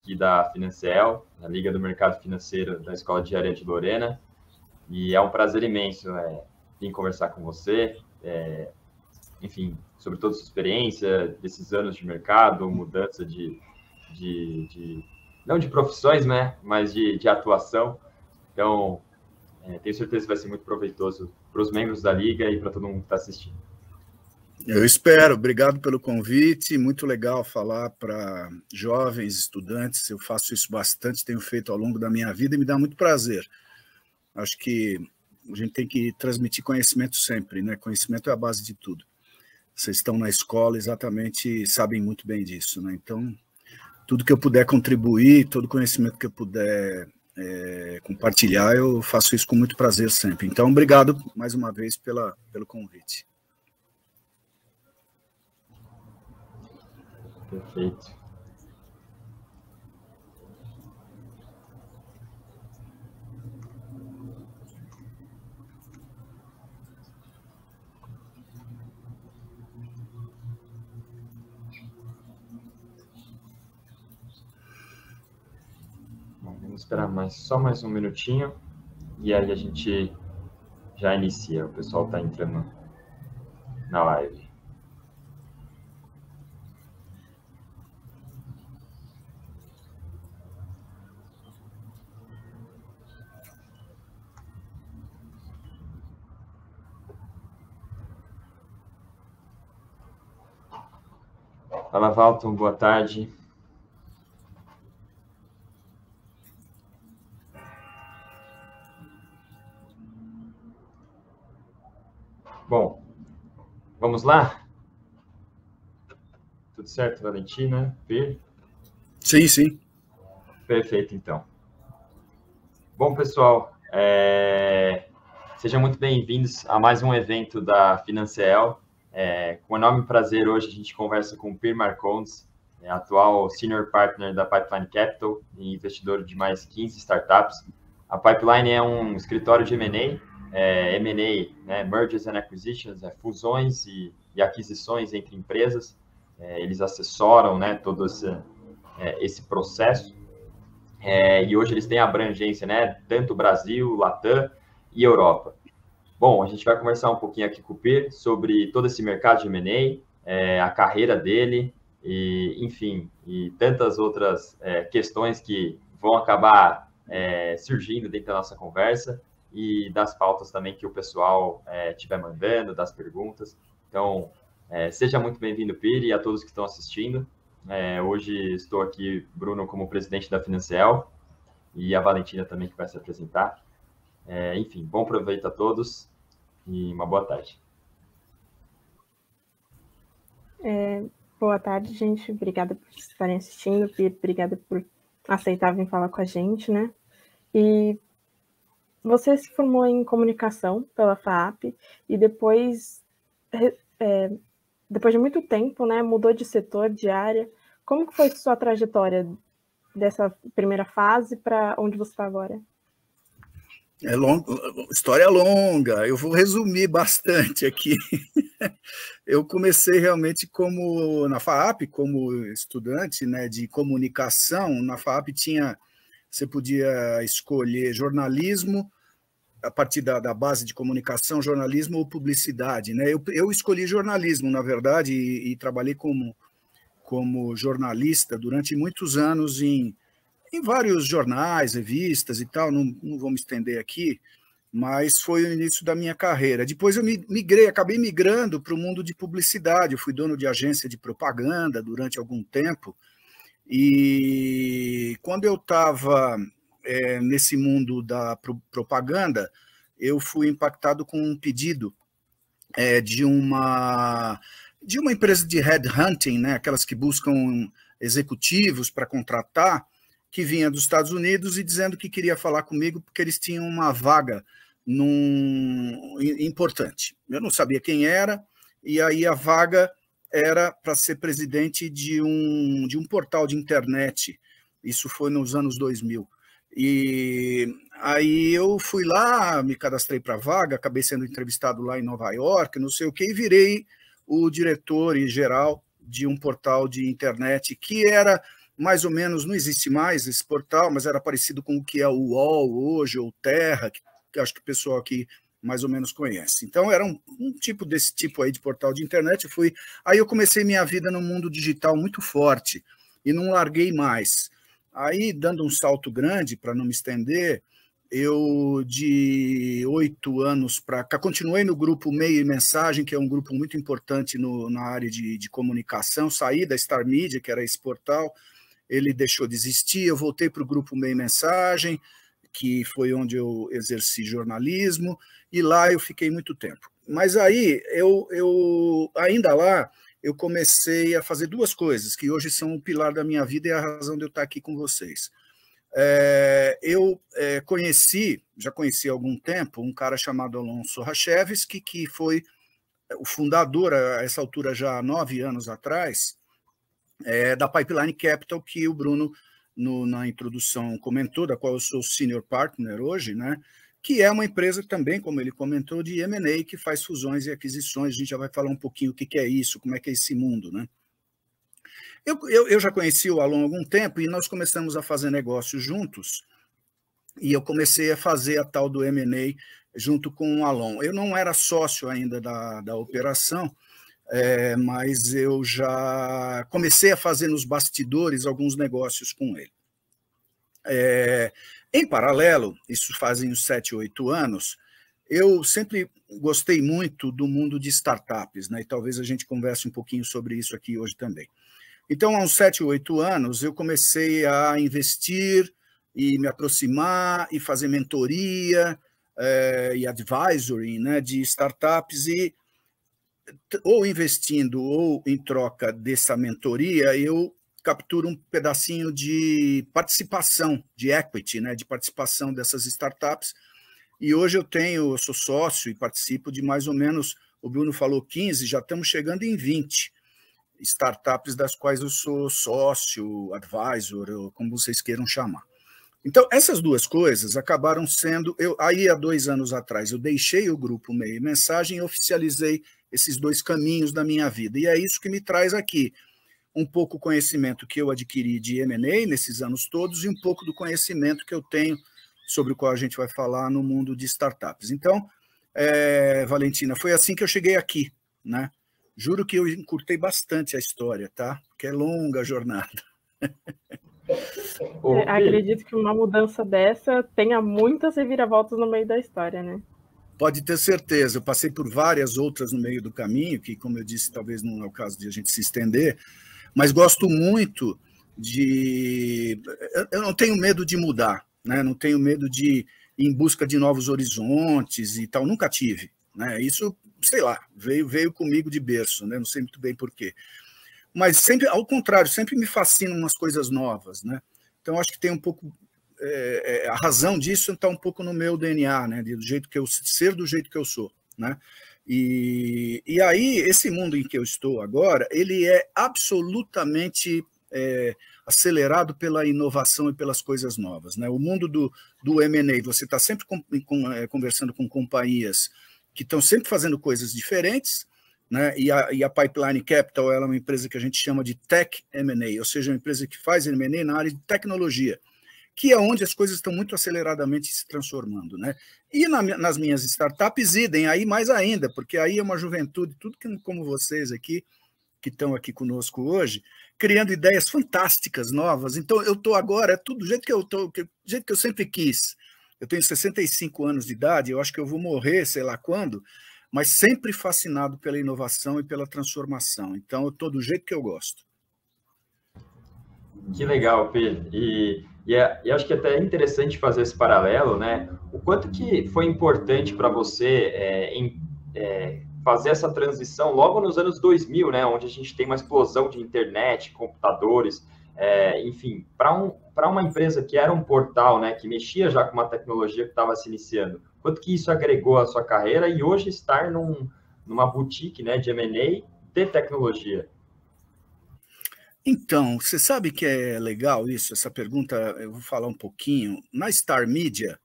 aqui da Financiel, da Liga do Mercado Financeiro da Escola de Engenharia de Lorena, e é um prazer imenso vir conversar com você, enfim, sobre toda a sua experiência, desses anos de mercado, mudança não de profissões, né, mas de atuação. Então, tenho certeza que vai ser muito proveitoso para os membros da Liga e para todo mundo que está assistindo. Eu espero. Obrigado pelo convite. Muito legal falar para jovens, estudantes. Eu faço isso bastante, tenho feito ao longo da minha vida e me dá muito prazer. Acho que a gente tem que transmitir conhecimento sempre, né? Conhecimento é a base de tudo. Vocês estão na escola, exatamente, sabem muito bem disso, né? Então, tudo que eu puder contribuir, todo conhecimento que eu puder compartilhar, eu faço isso com muito prazer sempre. Então, obrigado mais uma vez pelo convite. Perfeito. Bom, vamos esperar só mais um minutinho e aí a gente já inicia. O pessoal está entrando na live. Fala, Valton, boa tarde. Bom, vamos lá? Tudo certo, Valentina? Pir? Sim, sim. Perfeito, então. Bom, pessoal, sejam muito bem-vindos a mais um evento da Financiel. Com enorme prazer, hoje a gente conversa com o Pir Marcondes, atual Senior Partner da Pipeline Capital e investidor de mais 15 startups. A Pipeline é um escritório de M&A, né, Mergers and Acquisitions, fusões e aquisições entre empresas. Eles assessoram, né, todo esse processo. E hoje eles têm abrangência, né, tanto Brasil, Latam e Europa. Bom, a gente vai conversar um pouquinho aqui com o Pir sobre todo esse mercado de M&A, a carreira dele, e, enfim, e tantas outras questões que vão acabar surgindo dentro da nossa conversa e das pautas também que o pessoal estiver mandando, das perguntas. Então, seja muito bem-vindo, Pir, e a todos que estão assistindo. Hoje estou aqui, Bruno, como presidente da Financiel, e a Valentina também, que vai se apresentar. Enfim, bom proveito a todos e uma boa tarde. Boa tarde, gente. Obrigada por estarem assistindo. Pir, obrigada por aceitar vir falar com a gente, né? E você se formou em comunicação pela FAAP e depois de muito tempo, né, mudou de setor, de área. Como que foi sua trajetória dessa primeira fase para onde você está agora? História longa, eu vou resumir bastante aqui. Eu comecei realmente na FAAP, como estudante, né, de comunicação. Na FAAP você podia escolher jornalismo, a partir da base de comunicação, jornalismo ou publicidade, né? Eu escolhi jornalismo, na verdade, e trabalhei como jornalista durante muitos anos em vários jornais, revistas e tal, não vou me estender aqui, mas foi o início da minha carreira. Depois eu acabei migrando para o mundo de publicidade, eu fui dono de agência de propaganda durante algum tempo, e quando eu estava nesse mundo da propaganda, eu fui impactado com um pedido de uma empresa de headhunting, né, aquelas que buscam executivos para contratar, que vinha dos Estados Unidos e dizendo que queria falar comigo porque eles tinham uma vaga importante. Eu não sabia quem era, e aí a vaga era para ser presidente de um portal de internet. Isso foi nos anos 2000. E aí eu fui lá, me cadastrei para a vaga, acabei sendo entrevistado lá em Nova York, não sei o que, e virei o diretor e geral de um portal de internet que era mais ou menos, não existe mais esse portal, mas era parecido com o que é o UOL hoje, ou Terra, que acho que o pessoal aqui mais ou menos conhece. Então, era um tipo desse tipo aí de portal de internet. Aí eu comecei minha vida no mundo digital muito forte, e não larguei mais. Aí, dando um salto grande, para não me estender, eu, de 8 anos para cá, continuei no grupo Meio e Mensagem, que é um grupo muito importante na área de comunicação, saí da Star Media, que era esse portal, ele deixou de existir, eu voltei para o grupo Meio e Mensagem, que foi onde eu exerci jornalismo, e lá eu fiquei muito tempo. Mas aí, ainda lá, eu comecei a fazer 2 coisas, que hoje são o pilar da minha vida e a razão de eu estar aqui com vocês. Eu já conheci há algum tempo, um cara chamado Alonso Rachevsky, que foi o fundador, a essa altura já há 9 anos atrás, da Pipeline Capital, que o Bruno, na introdução, comentou, da qual eu sou senior partner hoje, né? Que é uma empresa também, como ele comentou, de M&A, que faz fusões e aquisições. A gente já vai falar um pouquinho o que é isso, como é que é esse mundo, né? Eu já conheci o Alon há algum tempo e nós começamos a fazer negócios juntos, e eu comecei a fazer a tal do M&A junto com o Alon. Eu não era sócio ainda da operação, mas eu já comecei a fazer nos bastidores alguns negócios com ele. Em paralelo, isso fazem uns 7, 8 anos, eu sempre gostei muito do mundo de startups, né? E talvez a gente converse um pouquinho sobre isso aqui hoje também. Então, há uns 7, 8 anos, eu comecei a investir e me aproximar e fazer mentoria e advisory, né, de startups, e ou investindo ou em troca dessa mentoria, eu capturo um pedacinho de participação, de equity, né, de participação dessas startups. E hoje eu sou sócio e participo de mais ou menos, o Bruno falou 15, já estamos chegando em 20 startups das quais eu sou sócio, advisor, ou como vocês queiram chamar. Então, essas 2 coisas acabaram sendo... Aí, há 2 anos atrás, eu deixei o grupo Meio e Mensagem e oficializei esses 2 caminhos da minha vida. E é isso que me traz aqui. Um pouco o conhecimento que eu adquiri de M&A nesses anos todos e um pouco do conhecimento que eu tenho, sobre o qual a gente vai falar, no mundo de startups. Então, Valentina, foi assim que eu cheguei aqui, né? Juro que eu encurtei bastante a história, tá? Porque é longa a jornada. Acredito que uma mudança dessa tenha muitas reviravoltas no meio da história, né? Pode ter certeza. Eu passei por várias outras no meio do caminho, que, como eu disse, talvez não é o caso de a gente se estender, mas gosto muito de... Eu não tenho medo de mudar, né? Não tenho medo de ir em busca de novos horizontes e tal. Nunca tive, né? Isso, sei lá, veio comigo de berço, né? Não sei muito bem por quê. Mas sempre, ao contrário, sempre me fascinam umas coisas novas, né? Então, acho que tem um pouco... a razão disso está um pouco no meu DNA, né? Do jeito que ser do jeito que eu sou, né? E aí, esse mundo em que eu estou agora, ele é absolutamente acelerado pela inovação e pelas coisas novas, né? O mundo do M&A, você está sempre conversando com companhias que estão sempre fazendo coisas diferentes, né? E a Pipeline Capital ela é uma empresa que a gente chama de Tech M&A, ou seja, uma empresa que faz M&A na área de tecnologia, que é onde as coisas estão muito aceleradamente se transformando, né? E nas minhas startups, idem, aí mais ainda, porque aí é uma juventude, tudo como vocês aqui, que estão aqui conosco hoje, criando ideias fantásticas, novas. Então, eu estou agora, tudo do jeito que eu estou, do jeito que eu sempre quis. Eu tenho 65 anos de idade, eu acho que eu vou morrer, sei lá quando, mas sempre fascinado pela inovação e pela transformação. Então, eu estou do jeito que eu gosto. Que legal, Pedro. E acho que até é interessante fazer esse paralelo, né? O quanto que foi importante para você fazer essa transição logo nos anos 2000, né? Onde a gente tem uma explosão de internet, computadores, enfim, para uma empresa que era um portal, né? Que mexia já com uma tecnologia que estava se iniciando. Quanto que isso agregou à sua carreira e hoje estar numa boutique, né, de M&A de tecnologia? Então, você sabe que é legal isso? Essa pergunta, eu vou falar um pouquinho. Na Star Media,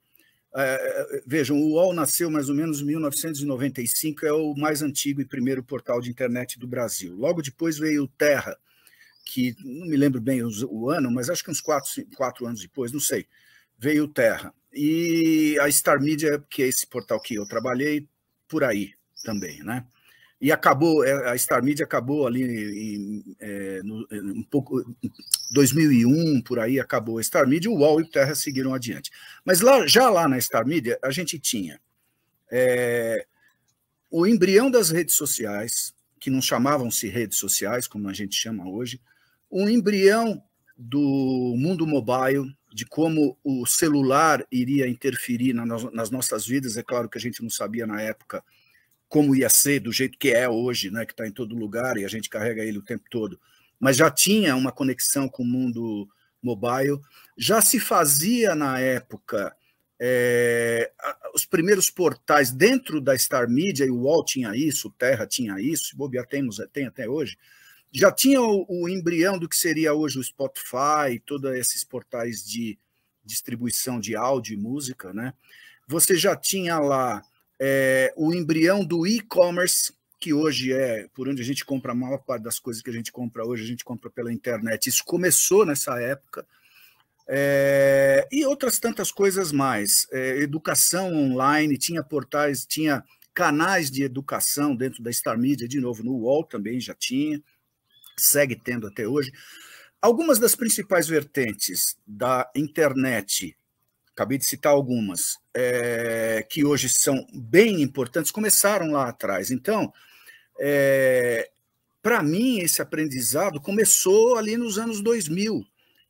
vejam, o UOL nasceu mais ou menos em 1995, é o mais antigo e primeiro portal de internet do Brasil. Logo depois veio o Terra, que não me lembro bem o ano, mas acho que uns 4 anos depois, não sei, veio o Terra. E a Star Media, que é esse portal que eu trabalhei, por aí também, né? E acabou, a Star Media acabou ali um pouco 2001, por aí acabou a Star Media, o UOL e o Terra seguiram adiante. Mas já lá na Star Media, a gente tinha o embrião das redes sociais, que não chamavam-se redes sociais, como a gente chama hoje, um embrião do mundo mobile, de como o celular iria interferir nas nossas vidas. É claro que a gente não sabia na época como ia ser, do jeito que é hoje, né, que está em todo lugar e a gente carrega ele o tempo todo, mas já tinha uma conexão com o mundo mobile, já se fazia na época os primeiros portais dentro da Star Media, e o UOL tinha isso, o Terra tinha isso, bobear tem até hoje, já tinha o embrião do que seria hoje o Spotify, todos esses portais de distribuição de áudio e música, né? Você já tinha lá o embrião do e-commerce, que hoje é por onde a gente compra a maior parte das coisas que a gente compra hoje, a gente compra pela internet. Isso começou nessa época. E outras tantas coisas mais. Educação online, tinha portais, tinha canais de educação dentro da Star Media, de novo, no UOL também já tinha, segue tendo até hoje. Algumas das principais vertentes da internet, acabei de citar algumas, que hoje são bem importantes, começaram lá atrás. Então, para mim, esse aprendizado começou ali nos anos 2000.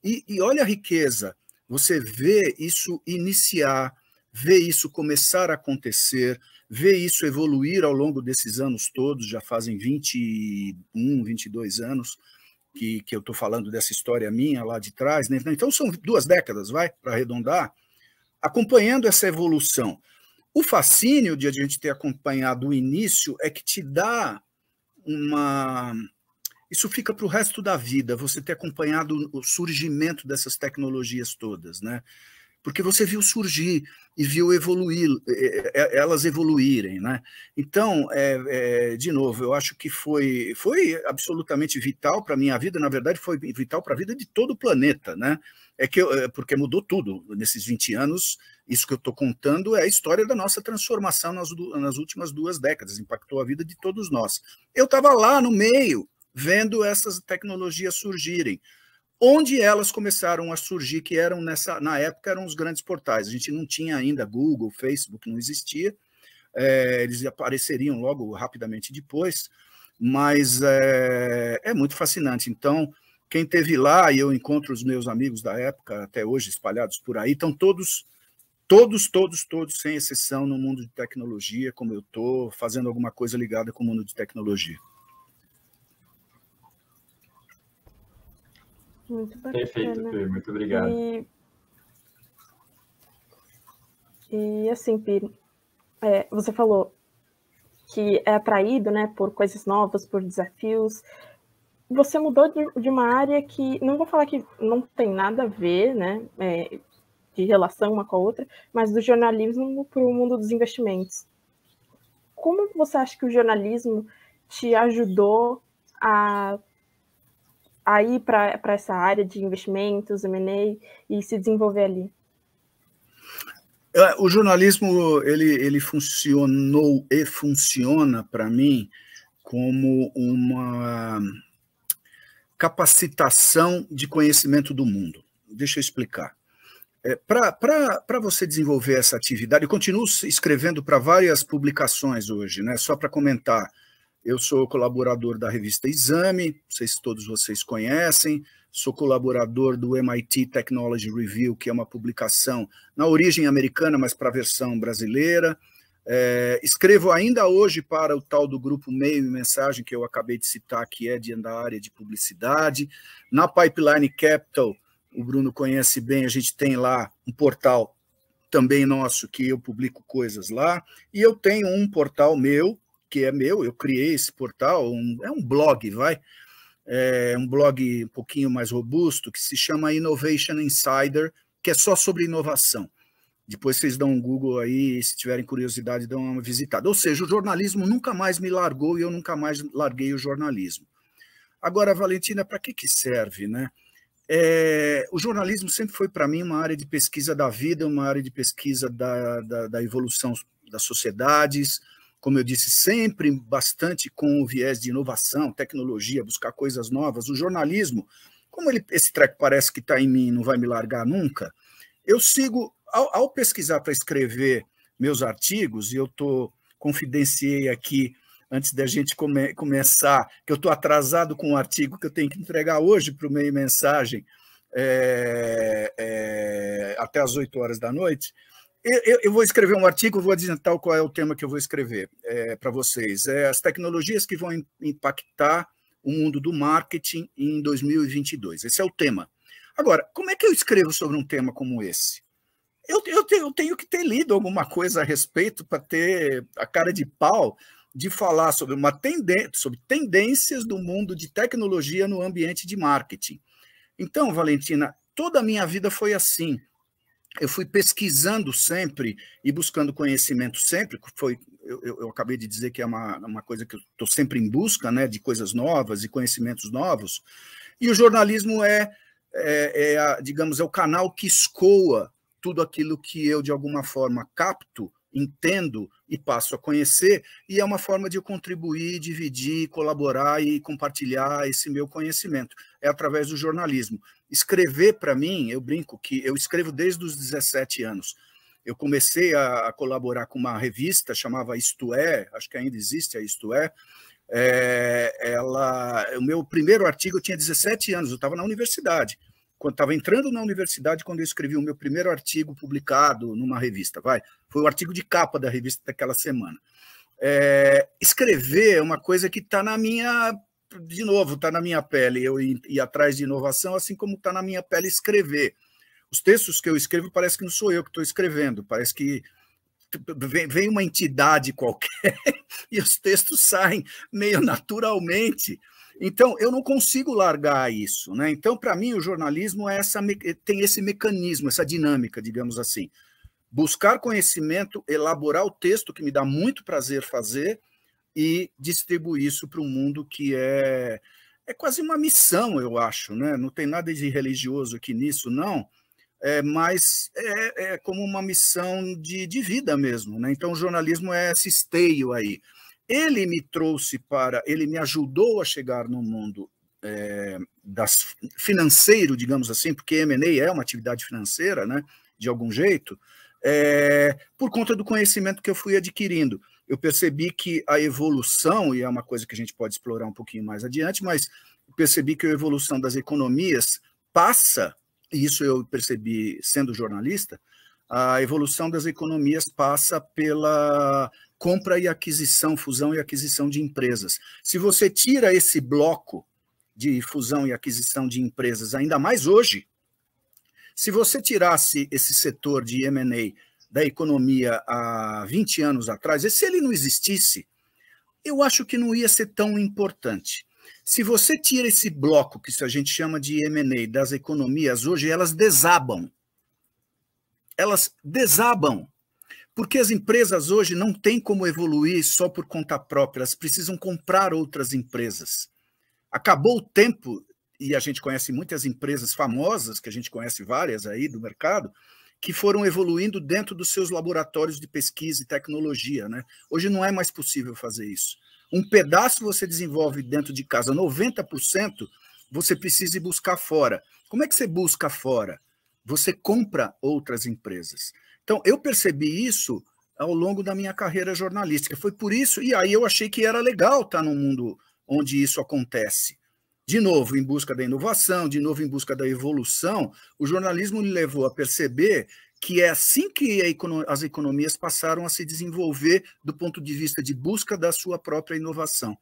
E olha a riqueza, você vê isso iniciar, vê isso começar a acontecer, vê isso evoluir ao longo desses anos todos, já fazem 21, 22 anos que eu estou falando dessa história minha lá de trás, né? Então são 2 décadas, para arredondar, acompanhando essa evolução. O fascínio de a gente ter acompanhado o início é que te dá isso fica para o resto da vida, você ter acompanhado o surgimento dessas tecnologias todas, né? Porque você viu surgir e viu evoluir, elas evoluírem, né? Então, de novo, eu acho que foi absolutamente vital para a minha vida, na verdade, foi vital para a vida de todo o planeta, né? Porque mudou tudo nesses 20 anos. Isso que eu estou contando é a história da nossa transformação nas últimas 2 décadas, impactou a vida de todos nós. Eu estava lá no meio, vendo essas tecnologias surgirem. Onde elas começaram a surgir, que eram na época eram os grandes portais. A gente não tinha ainda Google, Facebook, não existia. Eles apareceriam logo rapidamente depois, mas é muito fascinante. Então, quem esteve lá, e eu encontro os meus amigos da época, até hoje espalhados por aí, estão todos, sem exceção, no mundo de tecnologia, como eu estou, fazendo alguma coisa ligada com o mundo de tecnologia. Muito bacana. Perfeito, Pir, muito obrigado. E assim, Pir, você falou que é atraído, né, por coisas novas, por desafios. Você mudou de uma área que, não vou falar que não tem nada a ver, né, de relação uma com a outra, mas do jornalismo para o mundo dos investimentos. Como você acha que o jornalismo te ajudou a ir para essa área de investimentos, M&A, e se desenvolver ali? O jornalismo ele funcionou e funciona para mim como uma capacitação de conhecimento do mundo. Deixa eu explicar. Para você desenvolver essa atividade, eu continuo escrevendo para várias publicações hoje, né? Só para comentar, eu sou colaborador da revista Exame, não sei se todos vocês conhecem, sou colaborador do MIT Technology Review, que é uma publicação na origem americana, mas para a versão brasileira. Escrevo ainda hoje para o tal do grupo Meio e Mensagem, que eu acabei de citar, que é da área de publicidade. Na Pipeline Capital, o Bruno conhece bem, a gente tem lá um portal também nosso, que eu publico coisas lá, e eu tenho um portal meu, que é meu, eu criei esse portal, é um blog, um blog um pouquinho mais robusto, que se chama Innovation Insider, que é só sobre inovação. Depois vocês dão um Google aí, se tiverem curiosidade, dão uma visitada. Ou seja, o jornalismo nunca mais me largou e eu nunca mais larguei o jornalismo. Agora, Valentina, para que serve, né? O jornalismo sempre foi, para mim, uma área de pesquisa da vida, uma área de pesquisa da evolução das sociedades, como eu disse, sempre bastante com o viés de inovação, tecnologia, buscar coisas novas. O jornalismo, como esse treco parece que está em mim e não vai me largar nunca, eu sigo, ao pesquisar para escrever meus artigos, e eu confidenciei aqui, antes da gente começar, que eu estou atrasado com um artigo que eu tenho que entregar hoje para o Meio Mensagem, até às 8 horas da noite. Eu vou escrever um artigo, vou adiantar qual é o tema que eu vou escrever para vocês. As tecnologias que vão impactar o mundo do marketing em 2022. Esse é o tema. Agora, como é que eu escrevo sobre um tema como esse? Eu tenho que ter lido alguma coisa a respeito para ter a cara de pau de falar sobre sobre tendências do mundo de tecnologia no ambiente de marketing. Então, Valentina, toda a minha vida foi assim. Eu fui pesquisando sempre e buscando conhecimento sempre. Eu acabei de dizer que é uma coisa que eu estou sempre em busca, né, de coisas novas e conhecimentos novos. E o jornalismo digamos, é o canal que escoa tudo aquilo que eu, de alguma forma, capto, entendo e passo a conhecer, e é uma forma de eu contribuir, dividir, colaborar e compartilhar esse meu conhecimento. É através do jornalismo. Escrever, para mim, eu brinco que eu escrevo desde os 17 anos. Eu comecei a colaborar com uma revista, chamava Isto É, acho que ainda existe a Isto É. O meu primeiro artigo, eu tinha 17 anos, eu estava na universidade. Quando estava entrando na universidade, quando eu escrevi o meu primeiro artigo publicado numa revista, foi o artigo de capa da revista daquela semana. Escrever é uma coisa que está na minha, de novo, está na minha pele, eu ir atrás de inovação, assim como está na minha pele escrever. Os textos que eu escrevo parece que não sou eu que estou escrevendo, parece que vem uma entidade qualquer e os textos saem meio naturalmente. Então, eu não consigo largar isso, né? Então, para mim, o jornalismo tem esse mecanismo, essa dinâmica, digamos assim. Buscar conhecimento, elaborar o texto, que me dá muito prazer fazer, e distribuir isso para um mundo que é quase uma missão, eu acho, né? Não tem nada de religioso aqui nisso, não, mas é como uma missão de vida mesmo, né? Então, o jornalismo é esse esteio aí. Ele me ajudou a chegar no mundo financeiro, digamos assim, porque M&A é uma atividade financeira, né, de algum jeito, por conta do conhecimento que eu fui adquirindo. Eu percebi que a evolução, e é uma coisa que a gente pode explorar um pouquinho mais adiante, mas percebi que a evolução das economias passa, e isso eu percebi sendo jornalista, a evolução das economias passa pela compra e aquisição, fusão e aquisição de empresas. Se você tira esse bloco de fusão e aquisição de empresas, ainda mais hoje, se você tirasse esse setor de M&A da economia há 20 anos atrás, e se ele não existisse, eu acho que não ia ser tão importante. Se você tira esse bloco, que a gente chama de M&A, das economias hoje, elas desabam. Elas desabam. Porque as empresas hoje não têm como evoluir só por conta própria, elas precisam comprar outras empresas. Acabou o tempo, e a gente conhece muitas empresas famosas, que a gente conhece várias aí do mercado, que foram evoluindo dentro dos seus laboratórios de pesquisa e tecnologia, né? Hoje não é mais possível fazer isso. Um pedaço você desenvolve dentro de casa, 90% você precisa ir buscar fora. Como é que você busca fora? Você compra outras empresas. Então, eu percebi isso ao longo da minha carreira jornalística. Foi por isso, e aí eu achei que era legal estar num mundo onde isso acontece. De novo, em busca da inovação, de novo, em busca da evolução, o jornalismo me levou a perceber que é assim que as economias passaram a se desenvolver do ponto de vista de busca da sua própria inovação.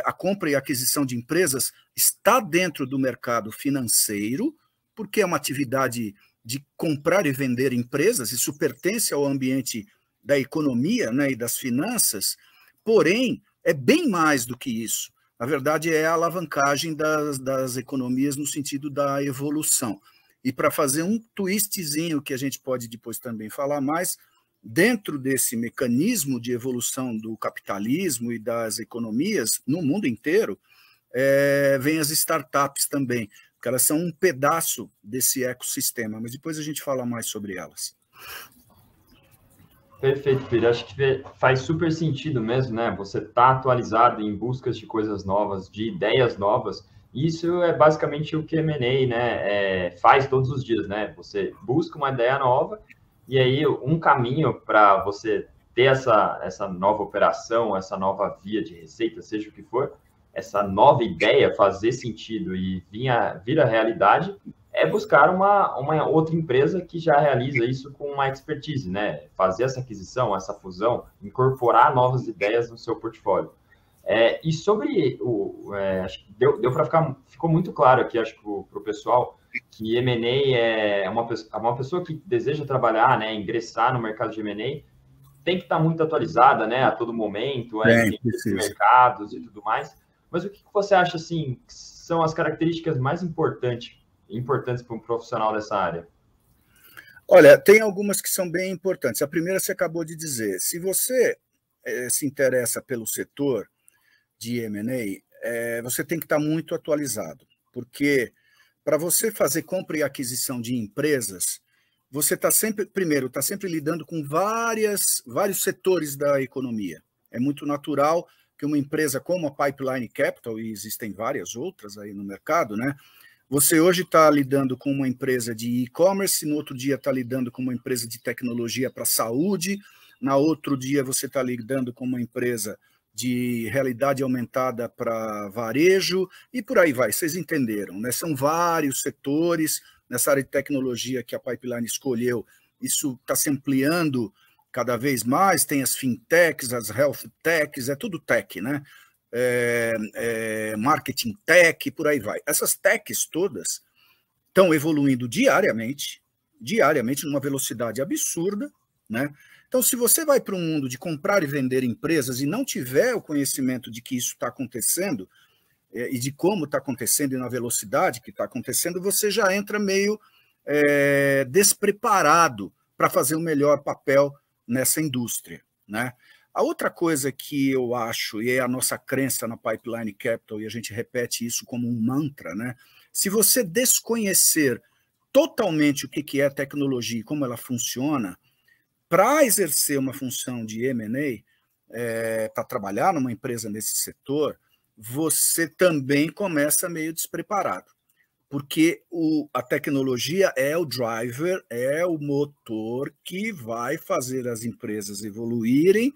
A compra e aquisição de empresas está dentro do mercado financeiro, porque é uma atividade de comprar e vender empresas, isso pertence ao ambiente da economia, né, e das finanças, porém, é bem mais do que isso. Na verdade, é a alavancagem das economias no sentido da evolução. E para fazer um twistzinho, que a gente pode depois também falar mais, dentro desse mecanismo de evolução do capitalismo e das economias no mundo inteiro, vêm as startups também, porque elas são um pedaço desse ecossistema, mas depois a gente fala mais sobre elas. Perfeito, Pedro. Acho que faz super sentido mesmo, né? Você está atualizado em buscas de coisas novas, de ideias novas. Isso é basicamente o que a M&A, né, faz todos os dias, né? Você busca uma ideia nova e aí um caminho para você ter essa nova operação, essa nova via de receita, seja o que for, essa nova ideia fazer sentido e vir a realidade, é buscar uma outra empresa que já realiza isso com uma expertise, né? Fazer essa aquisição, essa fusão, incorporar novas ideias no seu portfólio. E sobre acho que deu para ficou muito claro aqui, acho que para o pessoal, que M&A é uma pessoa que deseja trabalhar, né, ingressar no mercado de M&A, tem que estar muito atualizada, né, a todo momento, entender os mercados e tudo mais. Mas o que você acha, assim, que são as características mais importantes para um profissional dessa área? Olha, tem algumas que são bem importantes. A primeira você acabou de dizer. Se você se interessa pelo setor de M&A, você tem que estar muito atualizado, porque para você fazer compra e aquisição de empresas, você está sempre lidando com vários setores da economia. É muito natural que uma empresa como a Pipeline Capital, e existem várias outras aí no mercado, né? Você hoje está lidando com uma empresa de e-commerce, no outro dia está lidando com uma empresa de tecnologia para saúde, na outro dia você está lidando com uma empresa de realidade aumentada para varejo, e por aí vai, vocês entenderam, né? São vários setores, nessa área de tecnologia que a Pipeline escolheu, isso está se ampliando cada vez mais, tem as fintechs, as health techs, é tudo tech, né? Marketing tech, por aí vai. Essas techs todas estão evoluindo diariamente, numa velocidade absurda, né? Então, se você vai para um mundo de comprar e vender empresas e não tiver o conhecimento de que isso está acontecendo, e de como está acontecendo e na velocidade que está acontecendo, você já entra meio despreparado para fazer o melhor papel nessa indústria, né? A outra coisa que eu acho, e é a nossa crença na Pipeline Capital, e a gente repete isso como um mantra, né? Se você desconhecer totalmente o que é tecnologia e como ela funciona, para exercer uma função de M&A, para trabalhar numa empresa nesse setor, você também começa meio despreparado, porque a tecnologia é o driver, é o motor que vai fazer as empresas evoluírem,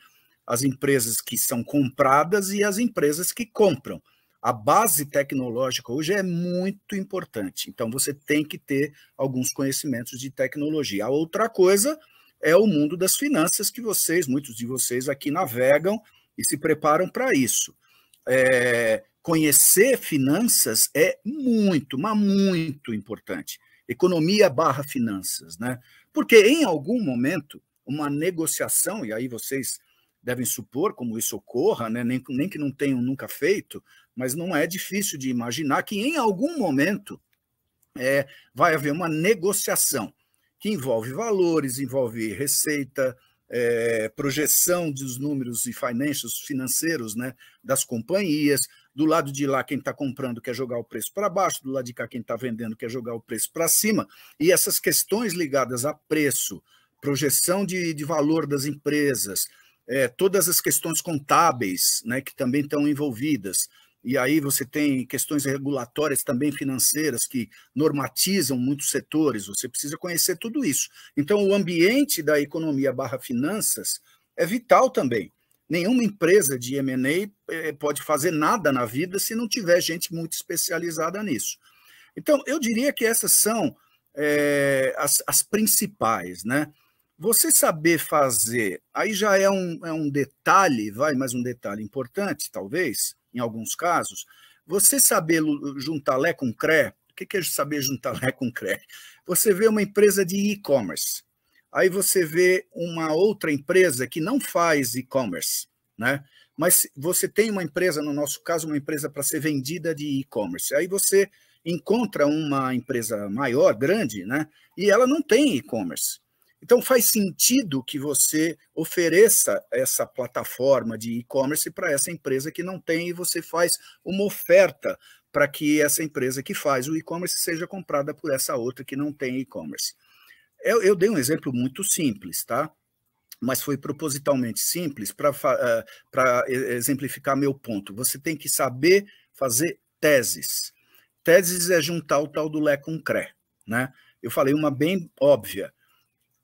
as empresas que são compradas e as empresas que compram. A base tecnológica hoje é muito importante, então você tem que ter alguns conhecimentos de tecnologia. A outra coisa é o mundo das finanças que muitos de vocês aqui navegam e se preparam para isso. Conhecer finanças é muito, mas muito importante. Economia / finanças, né? Porque em algum momento, uma negociação, e aí vocês devem supor como isso ocorra, né? Nem que não tenham nunca feito, mas não é difícil de imaginar que em algum momento vai haver uma negociação que envolve valores, envolve receita, projeção dos números e financeiros, né, das companhias. Do lado de lá, quem está comprando quer jogar o preço para baixo, do lado de cá, quem está vendendo quer jogar o preço para cima. E essas questões ligadas a preço, projeção de valor das empresas, todas as questões contábeis, né, que também estão envolvidas. E aí você tem questões regulatórias também financeiras que normatizam muitos setores, você precisa conhecer tudo isso. Então, o ambiente da economia / finanças é vital também. Nenhuma empresa de M&A pode fazer nada na vida se não tiver gente muito especializada nisso. Então, eu diria que essas são as principais, né? Você saber fazer, aí já é um detalhe, mais um detalhe importante, talvez, em alguns casos, você saber juntar Lé com Cré. O que é saber juntar Lé com Cré? Você vê uma empresa de e-commerce, aí você vê uma outra empresa que não faz e-commerce, né? Mas você tem uma empresa, no nosso caso, uma empresa para ser vendida de e-commerce, aí você encontra uma empresa maior, grande, né? E ela não tem e-commerce. Então, faz sentido que você ofereça essa plataforma de e-commerce para essa empresa que não tem, e você faz uma oferta para que essa empresa que faz o e-commerce seja comprada por essa outra que não tem e-commerce. Eu dei um exemplo muito simples, tá? Mas foi propositalmente simples para exemplificar meu ponto. Você tem que saber fazer teses. Teses é juntar o tal do Lé com Cré, né? Eu falei uma bem óbvia.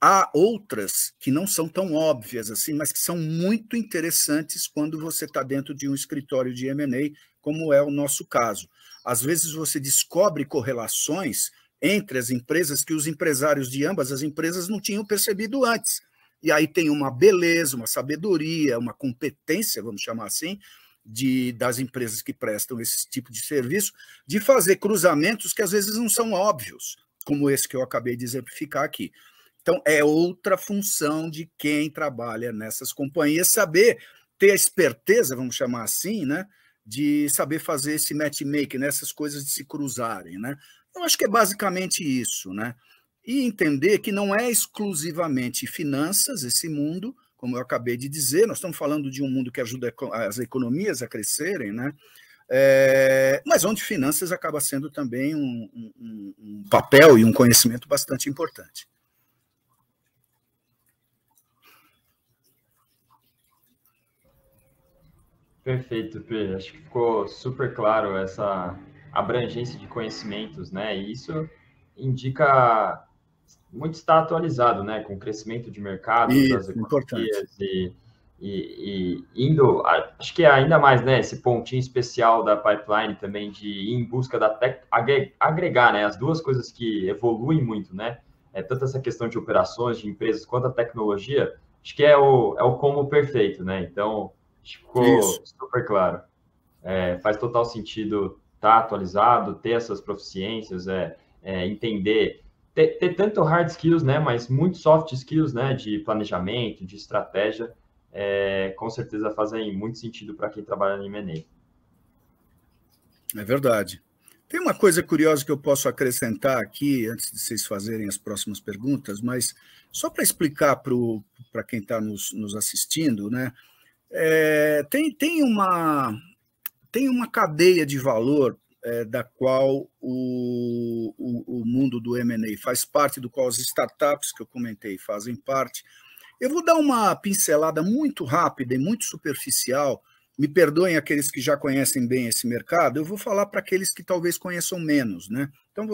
Há outras que não são tão óbvias assim, mas que são muito interessantes quando você está dentro de um escritório de M&A, como é o nosso caso. Às vezes você descobre correlações entre as empresas que os empresários de ambas as empresas não tinham percebido antes. E aí tem uma beleza, uma sabedoria, uma competência, vamos chamar assim, das empresas que prestam esse tipo de serviço, de fazer cruzamentos que às vezes não são óbvios, como esse que eu acabei de exemplificar aqui. Então, é outra função de quem trabalha nessas companhias, saber ter a esperteza, vamos chamar assim, né, de saber fazer esse matchmaking, né, essas coisas de se cruzarem, né? Eu acho que é basicamente isso, né? E entender que não é exclusivamente finanças esse mundo, como eu acabei de dizer, nós estamos falando de um mundo que ajuda as economias a crescerem, né? Mas onde finanças acaba sendo também um papel e um conhecimento bastante importante. Perfeito, Pedro. Acho que ficou super claro essa abrangência de conhecimentos, né? E isso indica muito estar atualizado, né? Com o crescimento de mercado, das Isso, importante. economias e indo, acho que é ainda mais, né? Esse pontinho especial da pipeline também de ir em busca da agregar, né? As duas coisas que evoluem muito, né? Tanto essa questão de operações, de empresas, quanto a tecnologia, acho que é o combo perfeito, né? Então, ficou super claro. Faz total sentido estar atualizado, ter essas proficiências, entender, ter tanto hard skills, né, mas muito soft skills, né, de planejamento, de estratégia, com certeza fazem muito sentido para quem trabalha em M&A. É verdade. Tem uma coisa curiosa que eu posso acrescentar aqui, antes de vocês fazerem as próximas perguntas, mas só para explicar para quem está nos assistindo, né? Tem uma cadeia de valor da qual o mundo do M&A faz parte, do qual as startups que eu comentei fazem parte. Eu vou dar uma pincelada muito rápida e muito superficial, me perdoem aqueles que já conhecem bem esse mercado, eu vou falar para aqueles que talvez conheçam menos, né? Então,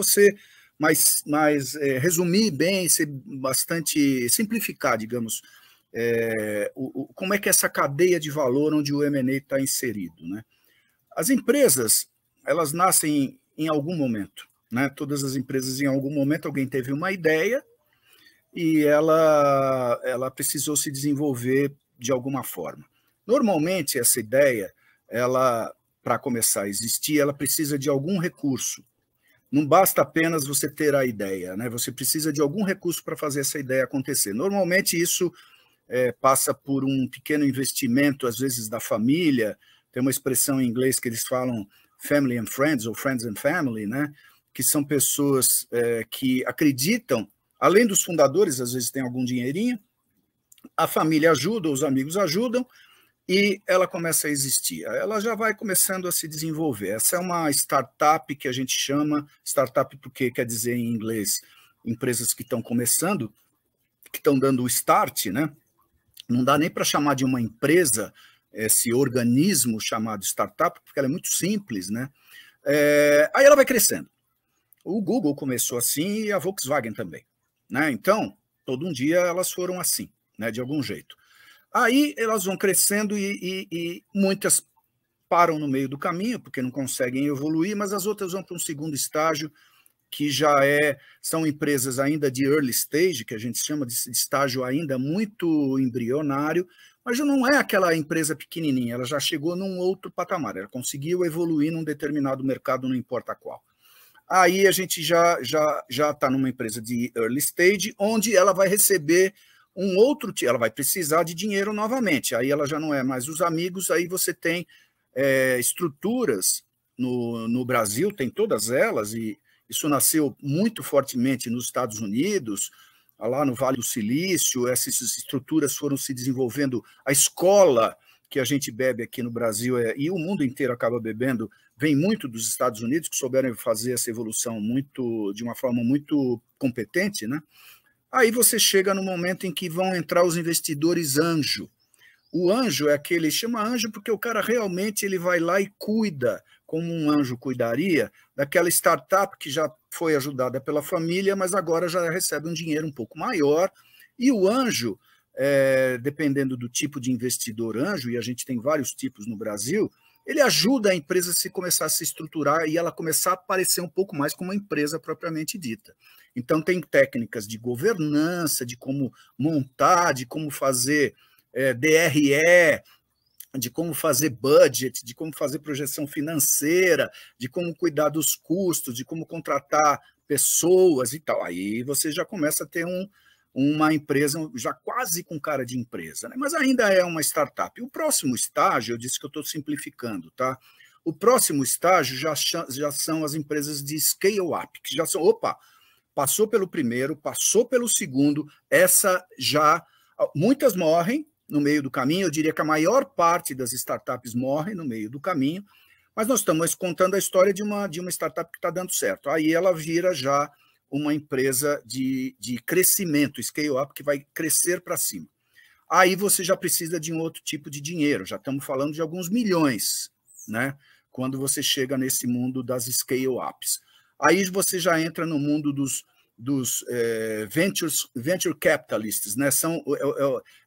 resumir bem, ser bastante, simplificar, digamos, como é que é essa cadeia de valor onde o M&A está inserido, né? As empresas, elas nascem em algum momento, né? Todas as empresas, em algum momento, alguém teve uma ideia e ela precisou se desenvolver de alguma forma. Normalmente, essa ideia, para começar a existir, ela precisa de algum recurso. Não basta apenas você ter a ideia, né? Você precisa de algum recurso para fazer essa ideia acontecer. Normalmente, isso passa por um pequeno investimento, às vezes, da família. Tem uma expressão em inglês que eles falam family and friends, ou friends and family, né? Que são pessoas que acreditam, além dos fundadores, às vezes tem algum dinheirinho, a família ajuda, os amigos ajudam, e ela começa a existir. Ela já vai começando a se desenvolver. Essa é uma startup que a gente chama, startup porque quer dizer em inglês, empresas que estão começando, que estão dando o start, né? Não dá nem para chamar de uma empresa esse organismo chamado startup, porque ela é muito simples, né? Aí ela vai crescendo. O Google começou assim e a Volkswagen também, né? Então, todo um dia elas foram assim, né? De algum jeito. Aí elas vão crescendo e muitas param no meio do caminho, porque não conseguem evoluir, mas as outras vão para um segundo estágio, que já são empresas ainda de early stage, que a gente chama de estágio ainda muito embrionário, mas já não é aquela empresa pequenininha, ela já chegou num outro patamar, ela conseguiu evoluir num determinado mercado, não importa qual. Aí a gente já está numa empresa de early stage, onde ela vai receber ela vai precisar de dinheiro novamente, aí ela já não é mais os amigos, aí você tem estruturas no Brasil, tem todas elas, e isso nasceu muito fortemente nos Estados Unidos, lá no Vale do Silício, essas estruturas foram se desenvolvendo, a escola que a gente bebe aqui no Brasil, e o mundo inteiro acaba bebendo, vem muito dos Estados Unidos, que souberam fazer essa evolução de uma forma muito competente, né? Aí você chega no momento em que vão entrar os investidores anjo. O anjo é aquele, chama anjo porque o cara realmente ele vai lá e cuida, como um anjo cuidaria, daquela startup que já foi ajudada pela família, mas agora já recebe um dinheiro um pouco maior. E o anjo, dependendo do tipo de investidor anjo, e a gente tem vários tipos no Brasil, ele ajuda a empresa a começar a se estruturar e ela começar a parecer um pouco mais como uma empresa propriamente dita. Então, tem técnicas de governança, de como montar, de como fazer DRE, de como fazer budget, de como fazer projeção financeira, de como cuidar dos custos, de como contratar pessoas e tal. Aí você já começa a ter uma empresa já quase com cara de empresa, né? Mas ainda é uma startup. O próximo estágio, eu disse que eu estou simplificando, tá? O próximo estágio já são as empresas de scale-up, que já são, passou pelo primeiro, passou pelo segundo, muitas morrem no meio do caminho, eu diria que a maior parte das startups morre no meio do caminho, mas nós estamos contando a história de uma startup que está dando certo. Aí ela vira já uma empresa de crescimento, scale-up, que vai crescer para cima. Aí você já precisa de um outro tipo de dinheiro, já estamos falando de alguns milhões, né? Quando você chega nesse mundo das scale-ups. Aí você já entra no mundo dos venture capitalists, né?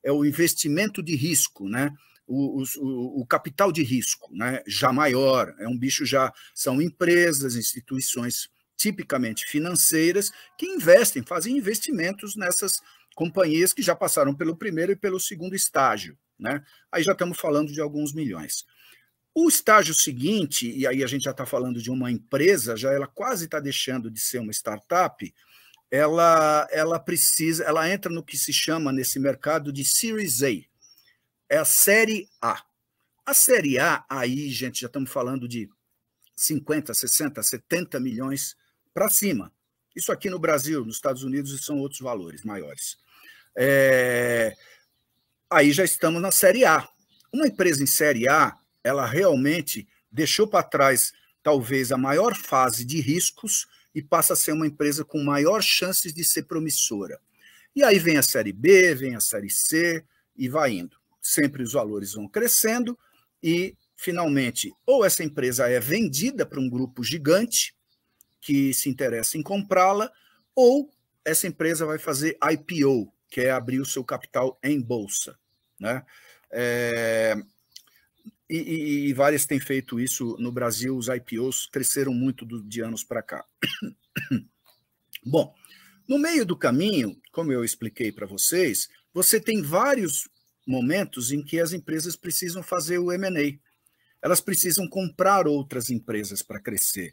É o investimento de risco, né? O capital de risco, né? Já maior, é um bicho já, são empresas, instituições tipicamente financeiras que investem, fazem investimentos nessas companhias que já passaram pelo primeiro e pelo segundo estágio, né? Aí já estamos falando de alguns milhões. O estágio seguinte, e aí a gente já está falando de uma empresa, já ela quase está deixando de ser uma startup, ela entra no que se chama nesse mercado de Series A, é a série A. A série A, aí, gente, já estamos falando de 50, 60, 70 milhões para cima. Isso aqui no Brasil, nos Estados Unidos, são outros valores maiores. Aí já estamos na série A. Uma empresa em série A, ela realmente deixou para trás, talvez, a maior fase de riscos e passa a ser uma empresa com maior chances de ser promissora. E aí vem a série B, vem a série C e vai indo. Sempre os valores vão crescendo e, finalmente, ou essa empresa é vendida para um grupo gigante que se interessa em comprá-la, ou essa empresa vai fazer IPO, que é abrir o seu capital em bolsa, né? E várias têm feito isso no Brasil, os IPOs cresceram muito de anos para cá. Bom, no meio do caminho, como eu expliquei para vocês, você tem vários momentos em que as empresas precisam fazer o M&A. Elas precisam comprar outras empresas para crescer.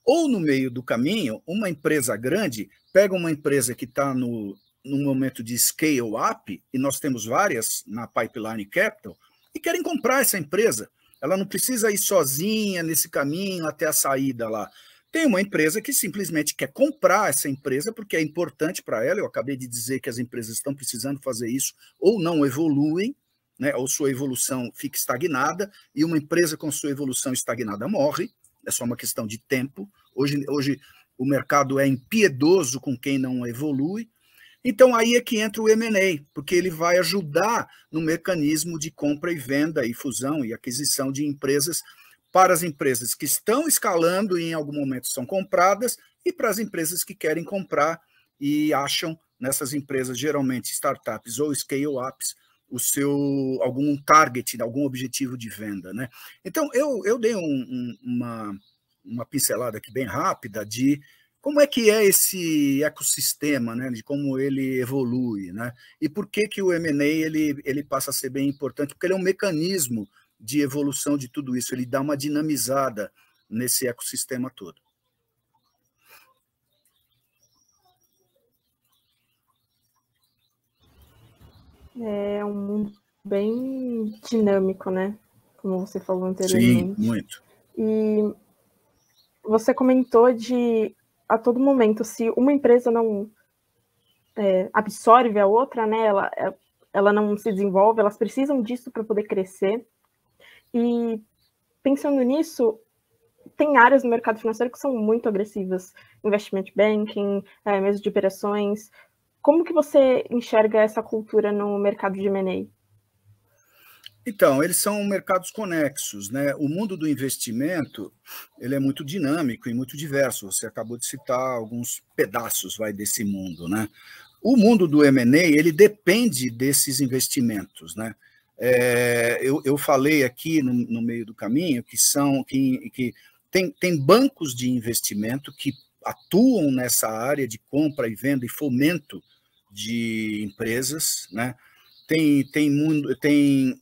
Ou no meio do caminho, uma empresa grande pega uma empresa que está num momento de scale-up, e nós temos várias na Pipeline Capital, e querem comprar essa empresa. Ela não precisa ir sozinha nesse caminho até a saída lá. Tem uma empresa que simplesmente quer comprar essa empresa porque é importante para ela. Eu acabei de dizer que as empresas estão precisando fazer isso, ou não evoluem, né, ou sua evolução fica estagnada, e uma empresa com sua evolução estagnada morre. É só uma questão de tempo. Hoje o mercado é impiedoso com quem não evolui. Então, aí é que entra o M&A, porque ele vai ajudar no mecanismo de compra e venda, e fusão e aquisição de empresas para as empresas que estão escalando e em algum momento são compradas, e para as empresas que querem comprar e acham nessas empresas, geralmente startups ou scale-ups, algum target, algum objetivo de venda, né? Então, eu dei uma pincelada aqui bem rápida de como é que é esse ecossistema, né, de como ele evolui, né? E por que o M&A ele passa a ser bem importante? Porque ele é um mecanismo de evolução de tudo isso, ele dá uma dinamizada nesse ecossistema todo. É um mundo bem dinâmico, né? Como você falou anteriormente. Sim, muito. E você comentou de, a todo momento, se uma empresa absorve a outra, né? Ela não se desenvolve, elas precisam disso para poder crescer. E pensando nisso, tem áreas no mercado financeiro que são muito agressivas, investment banking, mesa de operações. Como que você enxerga essa cultura no mercado de M&A? Então, eles são mercados conexos, né? O mundo do investimento, ele é muito dinâmico e muito diverso. Você acabou de citar alguns pedaços desse mundo, né? O mundo do M&A, ele depende desses investimentos, né? Eu falei aqui no meio do caminho que tem bancos de investimento que atuam nessa área de compra e venda e fomento de empresas, né? Tem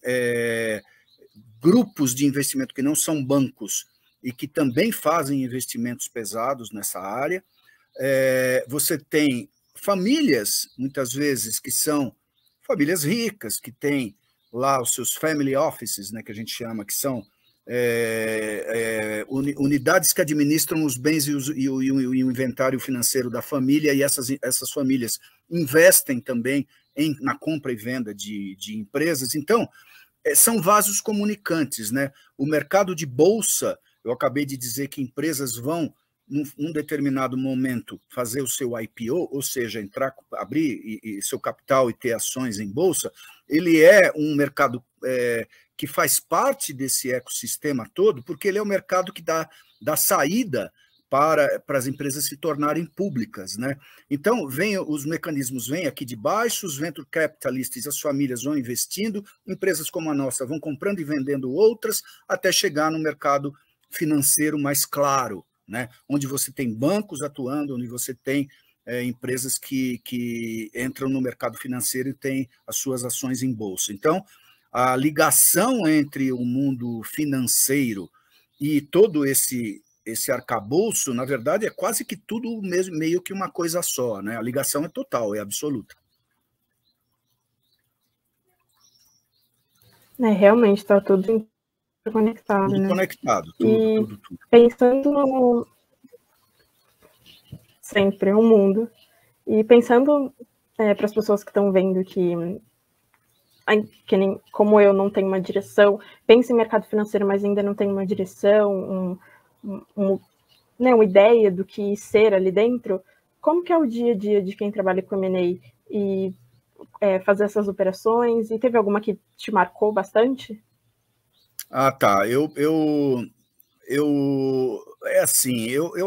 grupos de investimento que não são bancos e que também fazem investimentos pesados nessa área. Você tem famílias, muitas vezes, que são famílias ricas, que têm lá os seus family offices, né, que a gente chama, que são unidades que administram os bens e o inventário financeiro da família, e essas famílias investem também na compra e venda de empresas. Então, são vasos comunicantes, né? O mercado de bolsa, eu acabei de dizer que empresas vão, num determinado momento, fazer o seu IPO, ou seja, abrir seu capital e ter ações em bolsa. Ele é um mercado que faz parte desse ecossistema todo, porque ele é o mercado que dá saída para as empresas se tornarem públicas, né? Então, os mecanismos vêm aqui de baixo, os venture capitalists, as famílias vão investindo, empresas como a nossa vão comprando e vendendo outras, até chegar no mercado financeiro mais claro, né? Onde você tem bancos atuando, onde você tem empresas que entram no mercado financeiro e têm as suas ações em bolsa. Então, a ligação entre o mundo financeiro e todo esse arcabouço, na verdade, é quase que tudo meio que uma coisa só, né? A ligação é total, é absoluta. Realmente, está tudo conectado, tudo né? Conectado, tudo. Pensando no... Sempre, um mundo. E pensando para as pessoas que estão vendo que nem como eu não tenho uma direção, penso em mercado financeiro, mas ainda não tenho uma direção, uma ideia do que ser ali dentro, como que é o dia a dia de quem trabalha com M&A e fazer essas operações? E teve alguma que te marcou bastante? Tá. Eu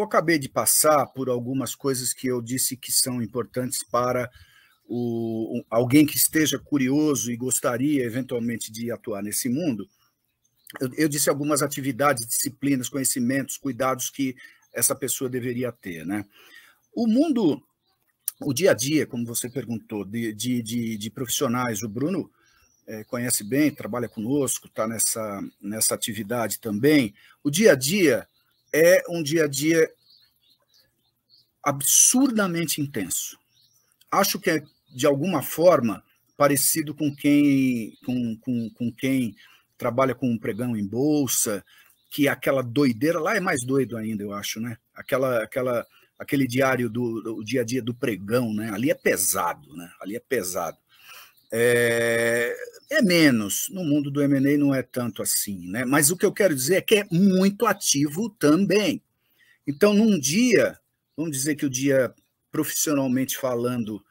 acabei de passar por algumas coisas que eu disse que são importantes para alguém que esteja curioso e gostaria eventualmente de atuar nesse mundo. Eu disse algumas atividades, disciplinas, conhecimentos, cuidados que essa pessoa deveria ter, né? O dia a dia, como você perguntou, de profissionais, o Bruno conhece bem, trabalha conosco, está nessa atividade também. O dia a dia é um dia a dia absurdamente intenso. Acho que é, de alguma forma, parecido com quem trabalha com um pregão em bolsa, que aquela doideira, lá é mais doido ainda, eu acho, né? Aquele diário do dia a dia do pregão, né? Ali é pesado, né? Ali é pesado. É menos, no mundo do M&A não é tanto assim, né? Mas o que eu quero dizer é que é muito ativo também. Então, num dia, vamos dizer que o dia, profissionalmente falando,